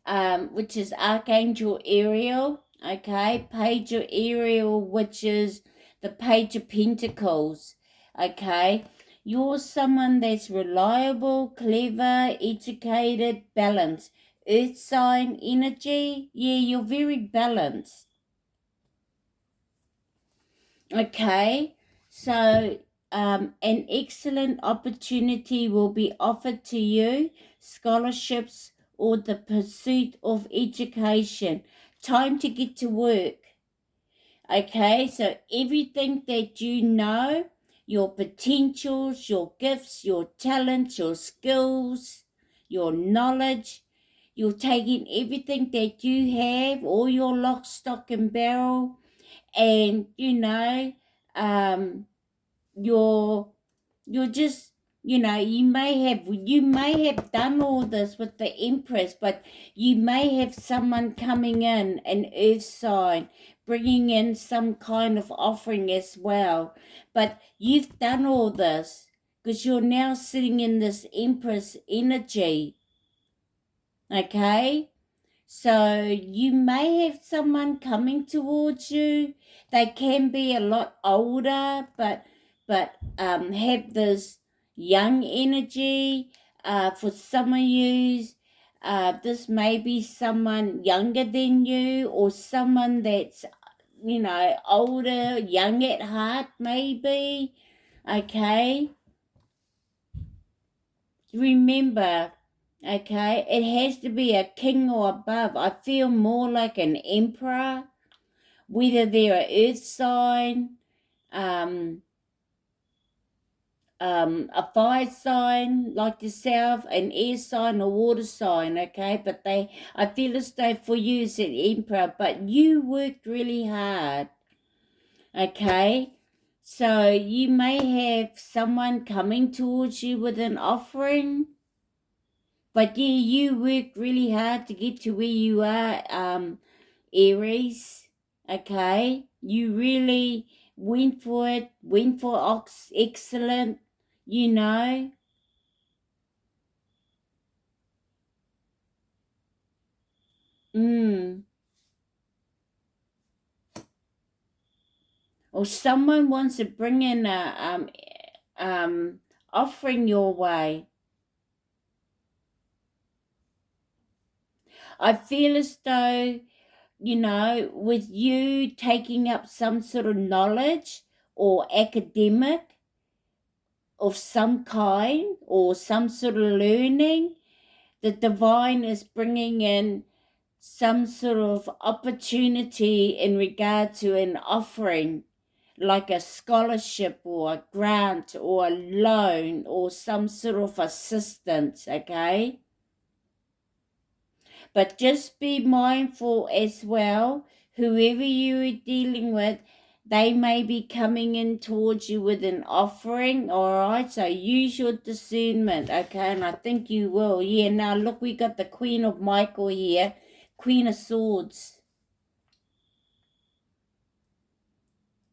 Archangel Ariel, okay? Page of Ariel, which is the Page of Pentacles, okay? You're someone that's reliable, clever, educated, balanced. Earth sign energy, yeah, you're very balanced. Okay, so an excellent opportunity will be offered to you, scholarships or the pursuit of education. Time to get to work. Okay, so everything that you know, your potentials, your gifts, your talents, your skills, your knowledge, you're taking everything that you have, all your lock, stock and barrel, and um you're just you may have done all this with the Empress, but you may have someone coming in, an earth sign, bringing in some kind of offering as well, but you've done all this because you're now sitting in this Empress energy, okay? So you may have someone coming towards you. They can be a lot older, but have this young energy. For some of you, this may be someone younger than you, or someone that's older, young at heart, maybe. Okay, remember. Okay, it has to be a king or above. I feel more like an emperor, whether they're an earth sign, um, a fire sign like yourself, an air sign, a water sign, okay? But I feel as though for you it's an emperor, but you worked really hard, okay? So you may have someone coming towards you with an offering. But yeah, you worked really hard to get to where you are, Aries. Okay, you really went for it. Went for excellent. You know. Mm. Or someone wants to bring in a offering your way. I feel as though, with you taking up some sort of knowledge or academic of some kind or some sort of learning, the divine is bringing in some sort of opportunity in regard to an offering, like a scholarship or a grant or a loan or some sort of assistance, okay? But just be mindful as well, whoever you are dealing with, they may be coming in towards you with an offering, all right? So use your discernment, okay? And I think you will. Yeah, now look, we got the Queen of Michael here, Queen of Swords.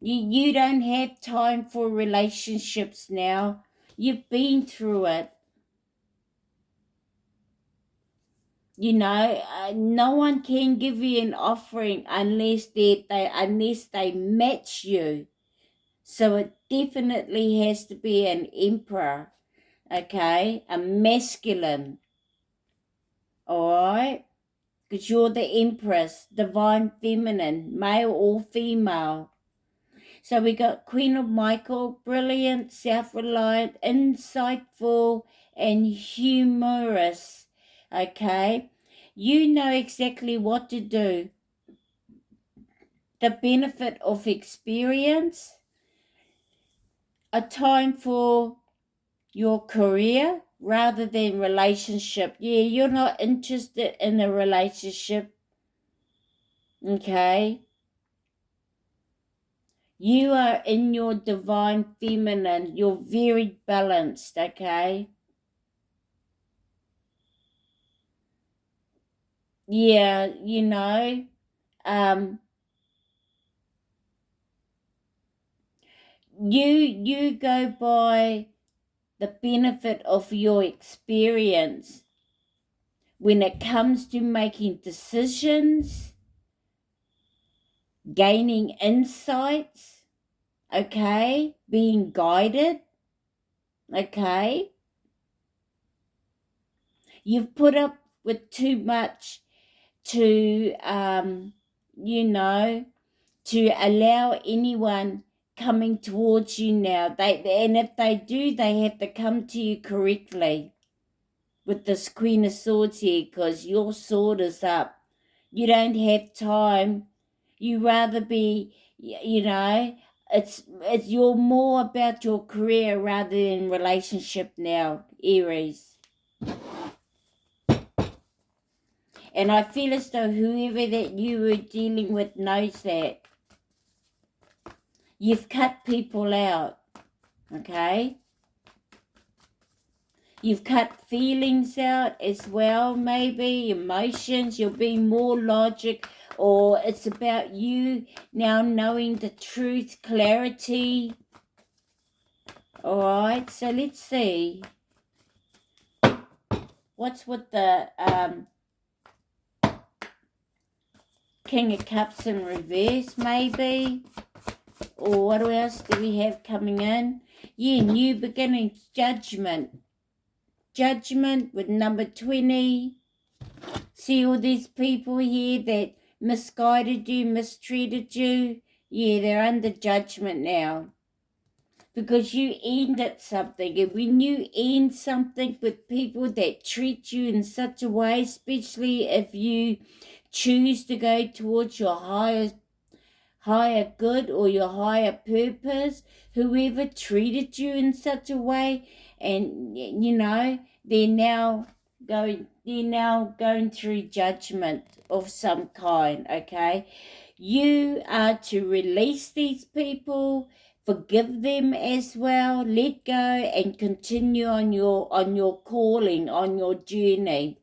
You don't have time for relationships now. You've been through it. No one can give you an offering unless they match you. So it definitely has to be an emperor, okay? A masculine, all right? Because you're the empress, divine feminine, male or female. So we got Queen of Michael, brilliant, self-reliant, insightful, and humorous, okay? You know exactly what to do. The benefit of experience, a time for your career rather than relationship. Yeah, you're not interested in a relationship, okay? You are in your divine feminine. You're very balanced, okay? Yeah, um, you go by the benefit of your experience when it comes to making decisions, gaining insights, okay, being guided, okay. You've put up with too much to you know to allow anyone coming towards you now. And if they do, they have to come to you correctly with this Queen of Swords here, because your sword is up. You don't have time. You rather be, it's you're more about your career rather than relationship now, Aries. And I feel as though whoever that you were dealing with knows that. You've cut people out, okay? You've cut feelings out as well, maybe, emotions. You're being more logic, or it's about you now knowing the truth, clarity. All right, so let's see. What's with the King of Cups in reverse, maybe? Or what else do we have coming in? Yeah, new beginnings, judgment. Judgment with number 20. See all these people here that misguided you, mistreated you? Yeah, they're under judgment now. Because you ended something. And when you end something with people that treat you in such a way, especially if you choose to go towards your higher good or your higher purpose, whoever treated you in such a way, and they're now going through judgment of some kind, okay? You are to release these people, forgive them as well, let go, and continue on your calling, on your journey.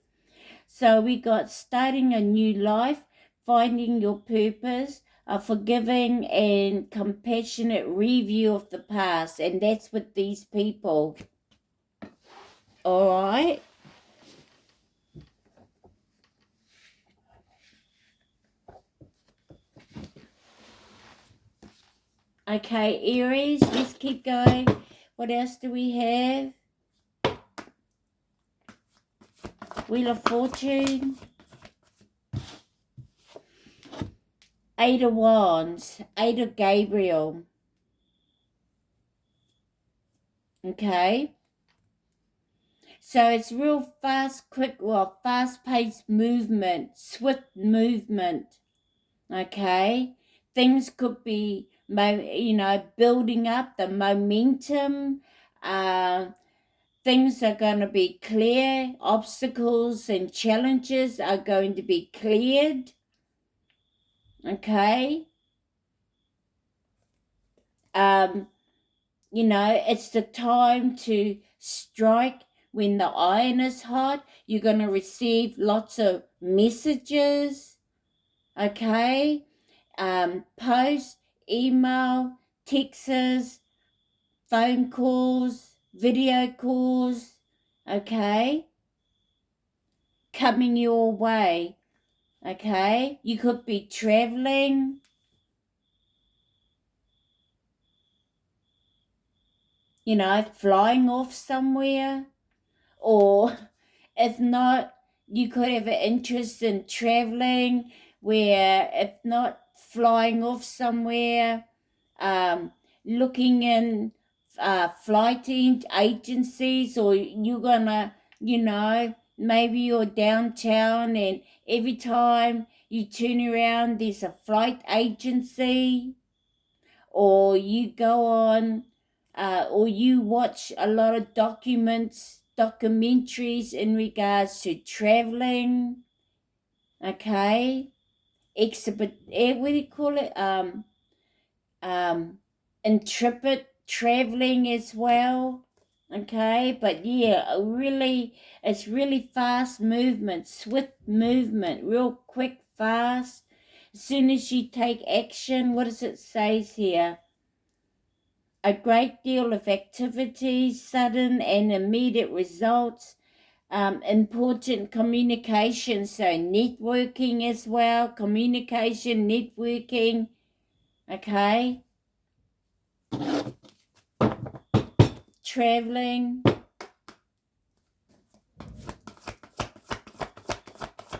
So we got starting a new life, finding your purpose, a forgiving and compassionate review of the past, and that's with these people. All right. Okay, Aries, let's keep going. What else do we have? Wheel of Fortune. Eight of Wands. Eight of Gabriel. Okay. So it's real fast, quick, fast-paced movement, swift movement. Okay. Things could be, building up the momentum. Things are going to be clear. Obstacles and challenges are going to be cleared. Okay. It's the time to strike when the iron is hot. You're going to receive lots of messages. Okay. Post, email, texts, phone calls, video calls, okay, coming your way, okay? You could be traveling, flying off somewhere. Or if not, you could have an interest in traveling, where if not flying off somewhere, looking in flight agencies, or you're gonna, maybe you're downtown and every time you turn around there's a flight agency, or you go on, or you watch a lot of documentaries in regards to traveling, okay? What do you call it? Intrepid traveling as well, okay? But yeah, it's really fast movement, swift movement, real quick, fast. As soon as you take action, what does it say here? A great deal of activity, sudden and immediate results, important communication, so networking as well, communication, networking, okay, traveling,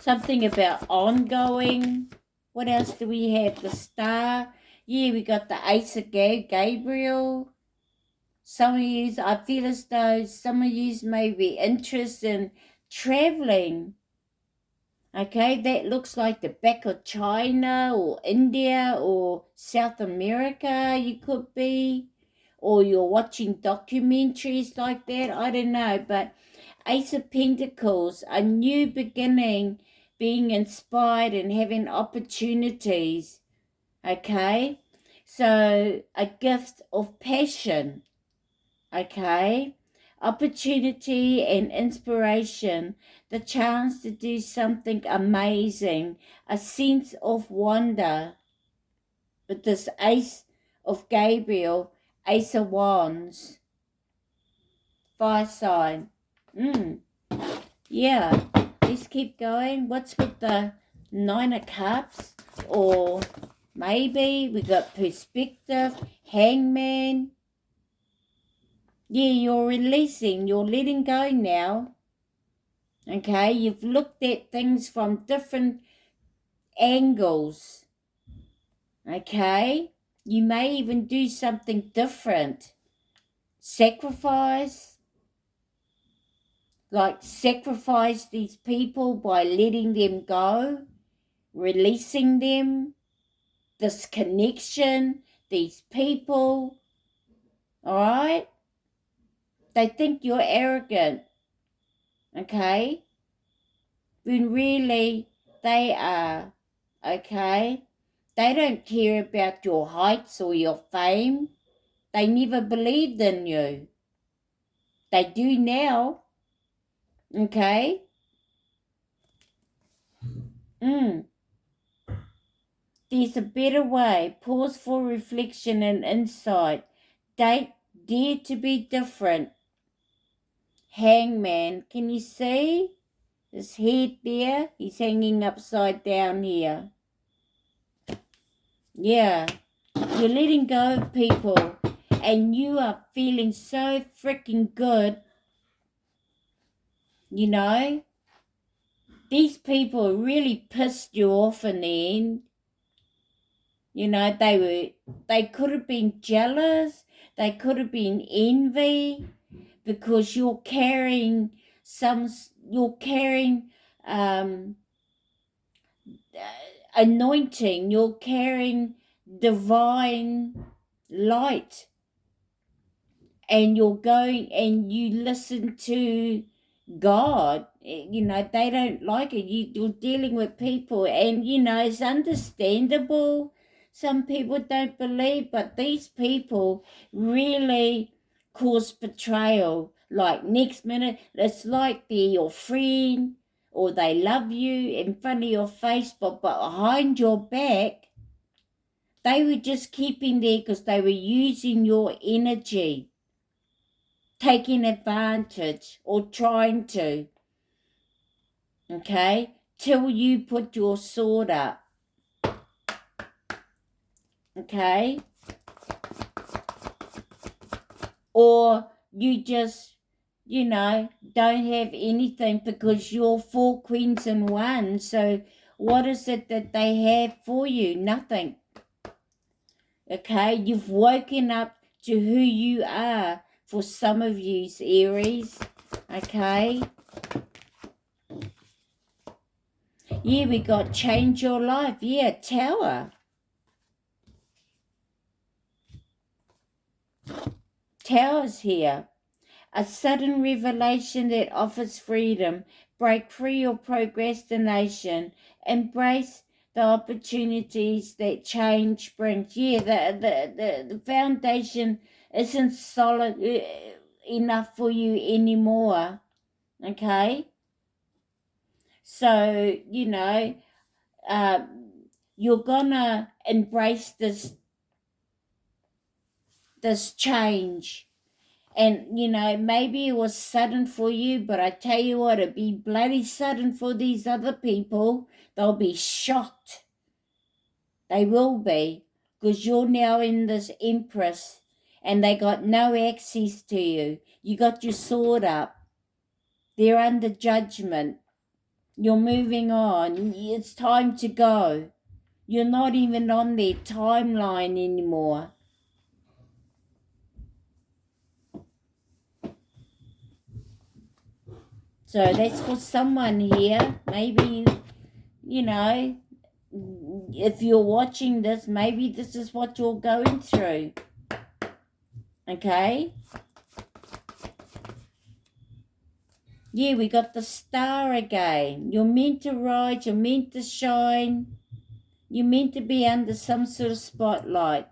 something about ongoing. What else do we have? The star. Yeah, we got the Ace of Gabriel. Some of you, I feel as though some of you may be interested in traveling. Okay, that looks like the back of China or India or South America, you could be. Or you're watching documentaries like that, I don't know. But Ace of Pentacles, a new beginning, being inspired and having opportunities. Okay, so a gift of passion. Okay, opportunity and inspiration, the chance to do something amazing, a sense of wonder. With this Ace of Gabriel, Ace of Wands, fire sign. Yeah, let's keep going. What's with the Nine of Cups? Or maybe we got perspective, Hangman. Yeah, you're releasing, you're letting go now. Okay, you've looked at things from different angles. Okay, you may even do something different. Sacrifice, like sacrifice these people by letting them go, releasing them, this connection, these people. All right, they think you're arrogant. Okay, when really they are. Okay, they don't care about your heights or your fame. They never believed in you. They do now. Okay. There's a better way. Pause for reflection and insight. Dare to be different. Hangman. Can you see his head there? He's hanging upside down here. Yeah. You're letting go of people and you are feeling so freaking good. You know? These people really pissed you off in the end. You know, they could have been jealous, they could have been envy, because you're carrying um, anointing, you're carrying divine light, and you're going and you listen to God. You know, they don't like it. You're dealing with people, and it's understandable. Some people don't believe, but these people really cause betrayal. Like next minute, it's like they're your friend or they love you in front of your face, but behind your back, they were just keeping there because they were using your energy, taking advantage or trying to. Okay, till you put your sword up. Okay, or you just, don't have anything because you're 4 queens in one. So what is it that they have for you? Nothing. Okay, you've woken up to who you are for some of you, Aries. Okay. Yeah, we got change your life. Yeah, Tower. Tower's here. A sudden revelation that offers freedom. Break free your procrastination. Embrace the opportunities that change brings. Yeah, the foundation isn't solid enough for you anymore. Okay? So, uh, you're gonna embrace this change. And, maybe it was sudden for you, but I tell you what, it'd be bloody sudden for these other people. They'll be shocked. They will be, because you're now in this Empress, and they got no access to you. You got your sword up. They're under judgment. You're moving on. It's time to go. You're not even on their timeline anymore. So that's for someone here. Maybe, if you're watching this, maybe this is what you're going through. Okay? Yeah, we got the star again. You're meant to rise, you're meant to shine. You're meant to be under some sort of spotlight.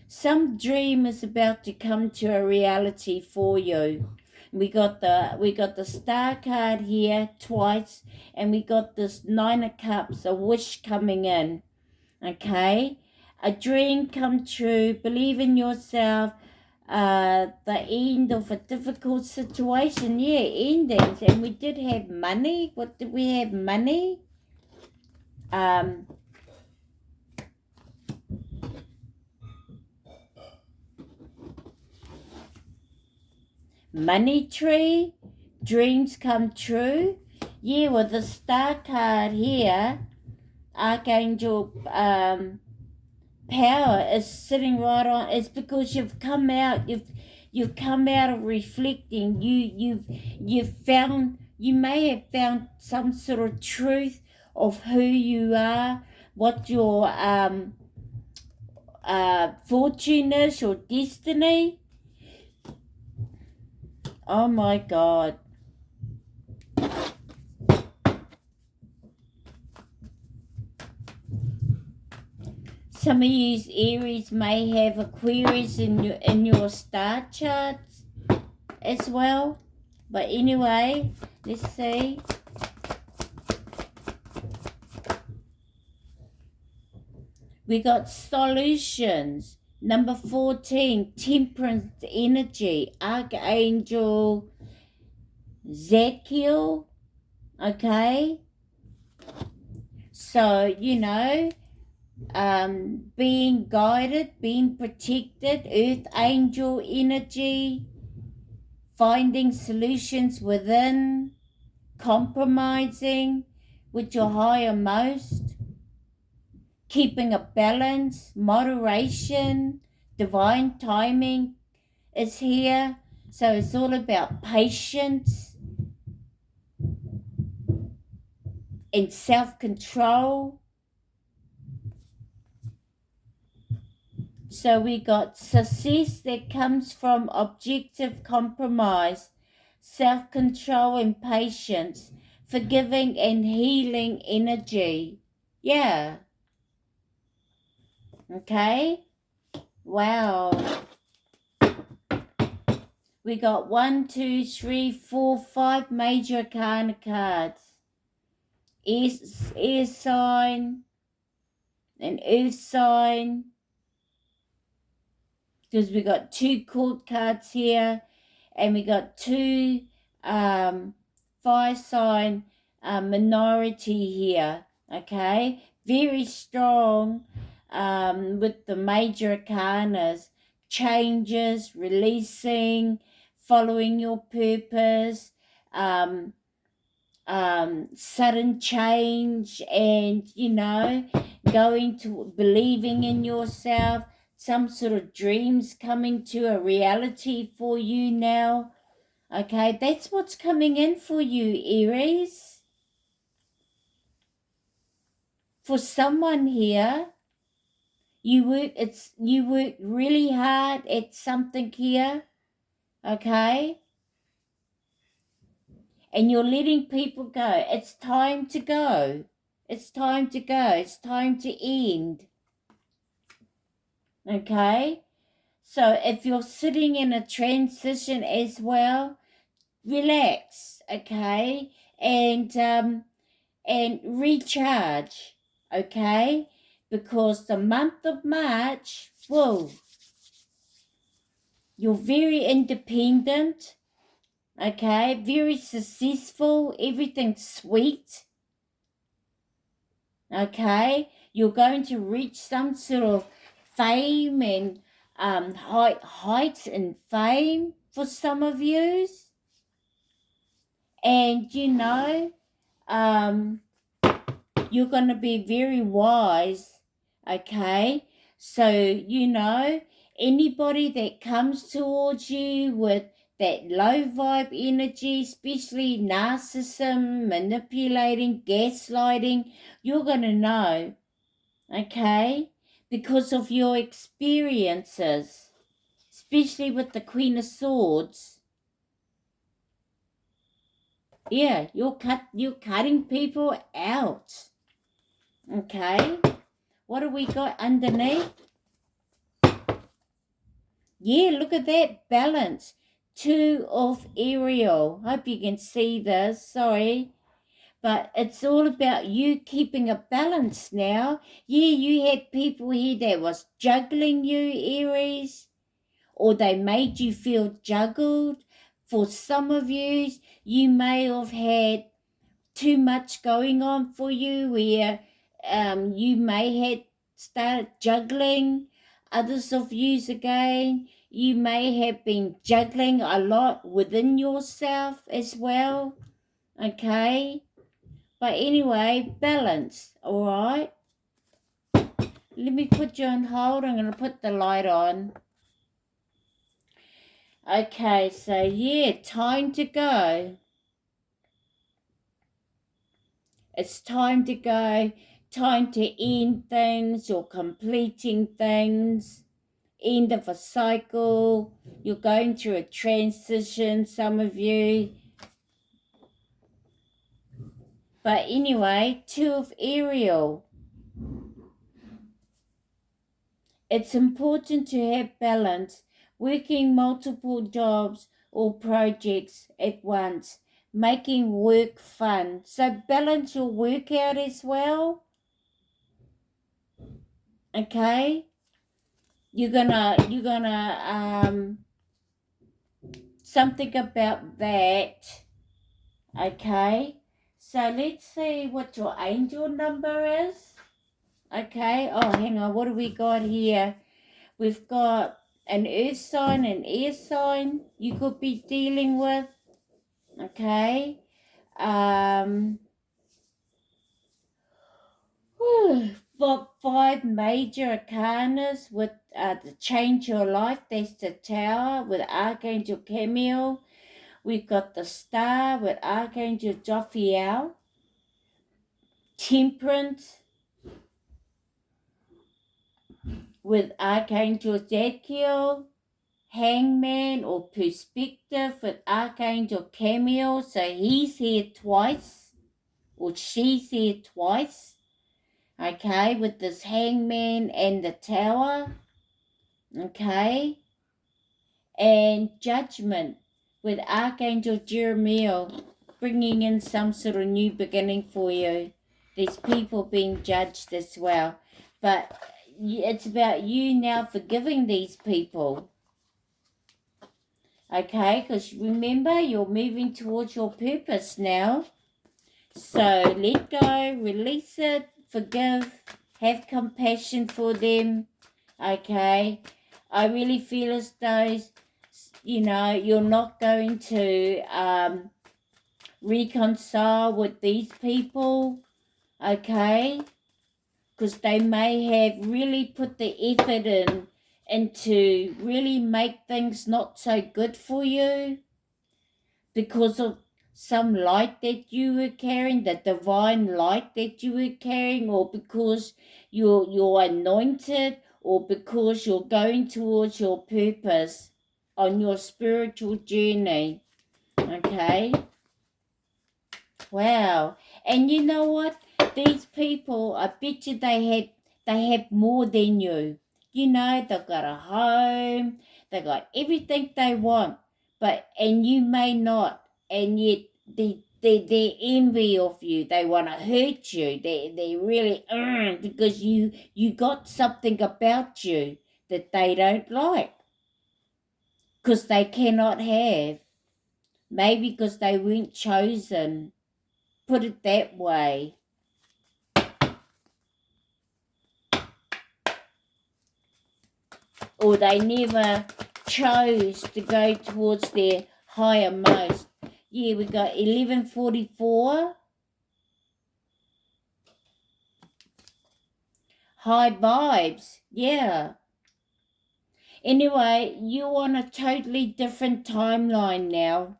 Some dream is about to come to a reality for you. We got the star card here twice, and we got this 9 of cups, a wish coming in. Okay, a dream come true. Believe in yourself. The end of a difficult situation. Yeah, endings. And we did have money. What did we have? Money. Money tree, dreams come true. Yeah, with the star card here, Archangel power is sitting right on. It's because you've come out. You've come out of reflecting. You've found. You may have found some sort of truth of who you are, what your fortune is, your destiny. Oh my God. Some of you Aries may have Aquarius in your star charts as well. But anyway, let's see. We got solutions. Number 14, temperance energy. Archangel Zachiel. Okay. So, being guided, being protected, earth angel energy, finding solutions within, compromising with your higher most, keeping a balance, moderation, divine timing is here. So it's all about patience and self-control. So we got success that comes from objective compromise, self-control and patience, forgiving and healing energy. Yeah. Okay. Wow. We got 1, 2, 3, 4, 5 major arcana cards. Air sign, an earth sign, because we got 2 court cards here, and we got 2 fire sign minority here. Okay, very strong with the major arcanas. changes, releasing, following your purpose, sudden change, and going to believing in yourself, some sort of dreams coming to a reality for you now. Okay, that's what's coming in for you, Aries. For someone here, you work really hard at something here, okay? And you're letting people go. It's time to go. It's time to go. It's time to end. Okay? So if you're sitting in a transition as well, relax, okay? And recharge, okay? Because the month of March, whoa, you're very independent, okay? Very successful, everything's sweet, okay? You're going to reach some sort of fame and heights in fame for some of you. And you're going to be very wise, okay? So, anybody that comes towards you with that low vibe energy, especially narcissism, manipulating, gaslighting, you're going to know, okay? Because of your experiences, especially with the Queen of Swords. Yeah, you're cutting people out. Okay, what do we got underneath? Yeah, look at that balance. 2 of Ariel. Hope you can see this. Sorry. But it's all about you keeping a balance now. Yeah, you had people here that was juggling you, Aries. Or they made you feel juggled. For some of you may have had too much going on for you where you may have started juggling. Others of you again, you may have been juggling a lot within yourself as well, okay? But anyway, balance, all right? Let me put you on hold. I'm going to put the light on. Okay, so yeah, time to go. It's time to go, time to end things, you're completing things, end of a cycle, you're going through a transition, some of you. But anyway, 2 of Ariel. It's important to have balance, working multiple jobs or projects at once, making work fun. So balance your work out as well, okay? You're gonna something about that, okay? So let's see what your angel number is, okay? Oh, hang on, what do we got here? We've got an earth sign, an air sign you could be dealing with, okay? Got 5 major arcanas with the change your life. That's the Tower with Archangel Camille. We've got the Star with Archangel Jophiel. Temperance with Archangel Zadkiel. Hangman or Perspective with Archangel Camille. So he's here twice, or she's here twice. Okay, with this Hangman and the Tower. Okay. And Judgment with Archangel Jeremiah, bringing in some sort of new beginning for you. There's people being judged as well. But it's about you now forgiving these people. Okay, because remember, you're moving towards your purpose now. So let go, release it, forgive, have compassion for them. Okay. I really feel as though, you know, you're not going to reconcile with these people, okay? Because they may have really put the effort in to really make things not so good for you because of some light that you were carrying, the divine light that you were carrying, or because you're anointed, or because you're going towards your purpose on your spiritual journey. Okay? Wow. And you know what? These people, I bet you they have more than you. You know, they've got a home, they've got everything they want, and you may not, and yet they're envy of you. They want to hurt you. They really because you got something about you that they don't like, because they cannot have. Maybe because they weren't chosen. Put it that way. Or they never chose to go towards their higher most. Yeah, we got 1144. High vibes. Yeah. Anyway, you're on a totally different timeline now.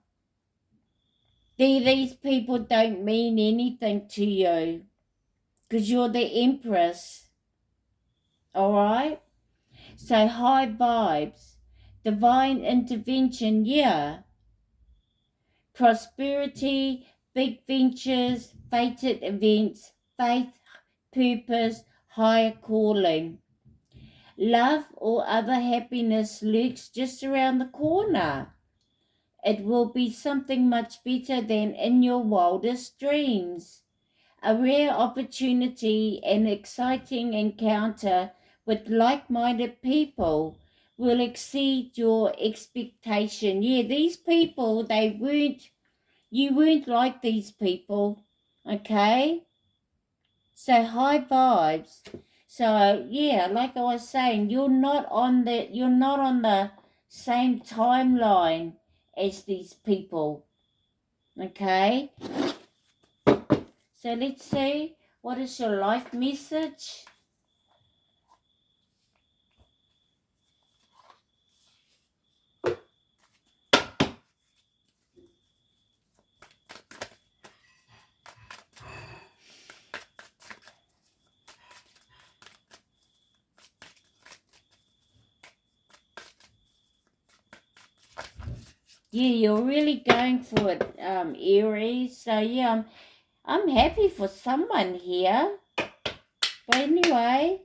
These people don't mean anything to you because you're the Empress. Alright? So high vibes. Divine intervention, yeah. Prosperity, big ventures, fated events, faith, purpose, higher calling. Love or other happiness lurks just around the corner. It will be something much better than in your wildest dreams. A rare opportunity and exciting encounter with like-minded people will exceed your expectation. Yeah, these people, you weren't like these people, okay? So high vibes. So yeah, like I was saying, you're not on the same timeline as these people, okay? So let's see, what is your life message? Yeah, you're really going for it, Aries. So yeah, I'm happy for someone here. But anyway,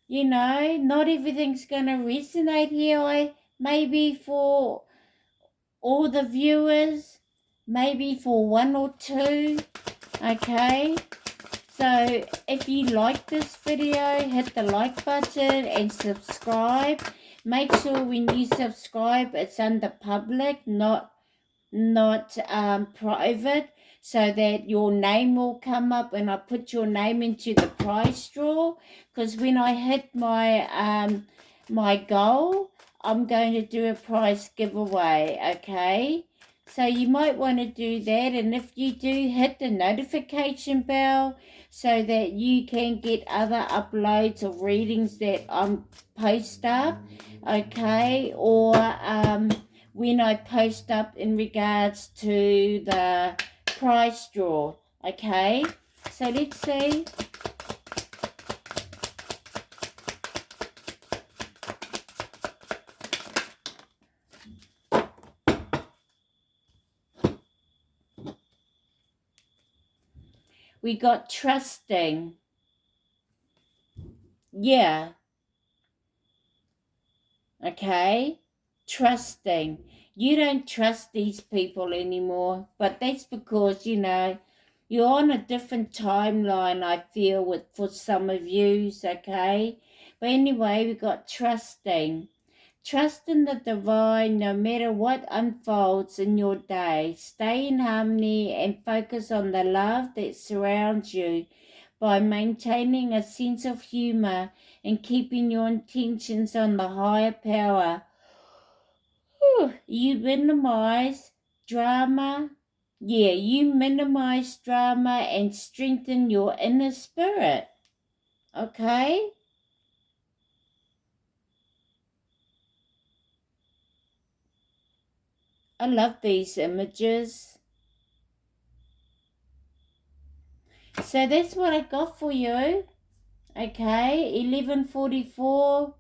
you know, not everything's going to resonate here. Maybe for all the viewers, maybe for one or two, okay? So if you like this video, hit the like button and subscribe. Make sure when you subscribe, it's under public, not private, so that your name will come up when I put your name into the prize draw. Because when I hit my goal, I'm going to do a prize giveaway, okay? So you might want to do that, and if you do, hit the notification bell so that you can get other uploads of readings that I'm post up, okay? Or when I post up in regards to the prize draw, okay? So let's see. We got trusting. Yeah. Okay? Trusting. You don't trust these people anymore, but that's because, you know, you're on a different timeline, I feel, for some of yous, okay? But anyway, we got trusting. Trust in the divine no matter what unfolds in your day. Stay in harmony and focus on the love that surrounds you by maintaining a sense of humor and keeping your intentions on the higher power. Whew. You minimize drama. Yeah, you minimize drama and strengthen your inner spirit. Okay? I love these images. So that's what I got for you. Okay, 11:44,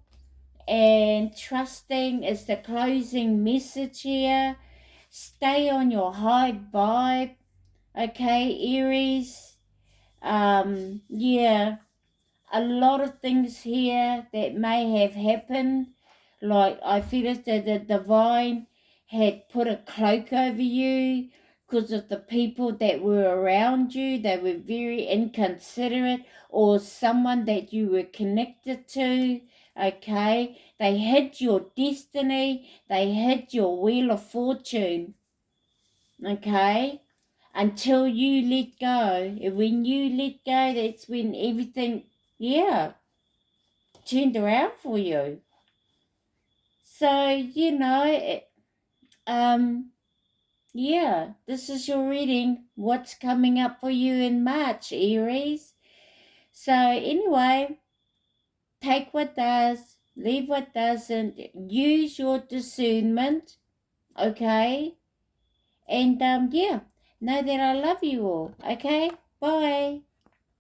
and trusting is the closing message here. Stay on your high vibe. Okay, Aries. Yeah, a lot of things here that may have happened. Like, I feel as though the divine had put a cloak over you because of the people that were around you. They were very inconsiderate, or someone that you were connected to. Okay, they hid your destiny, they hid your wheel of fortune. Okay, until you let go. And when you let go, that's when everything, yeah, turned around for you. So, yeah, this is your reading. What's coming up for you in March, Aries? So, anyway, take what does, leave what doesn't, use your discernment, okay? And, yeah, know that I love you all, okay? Bye.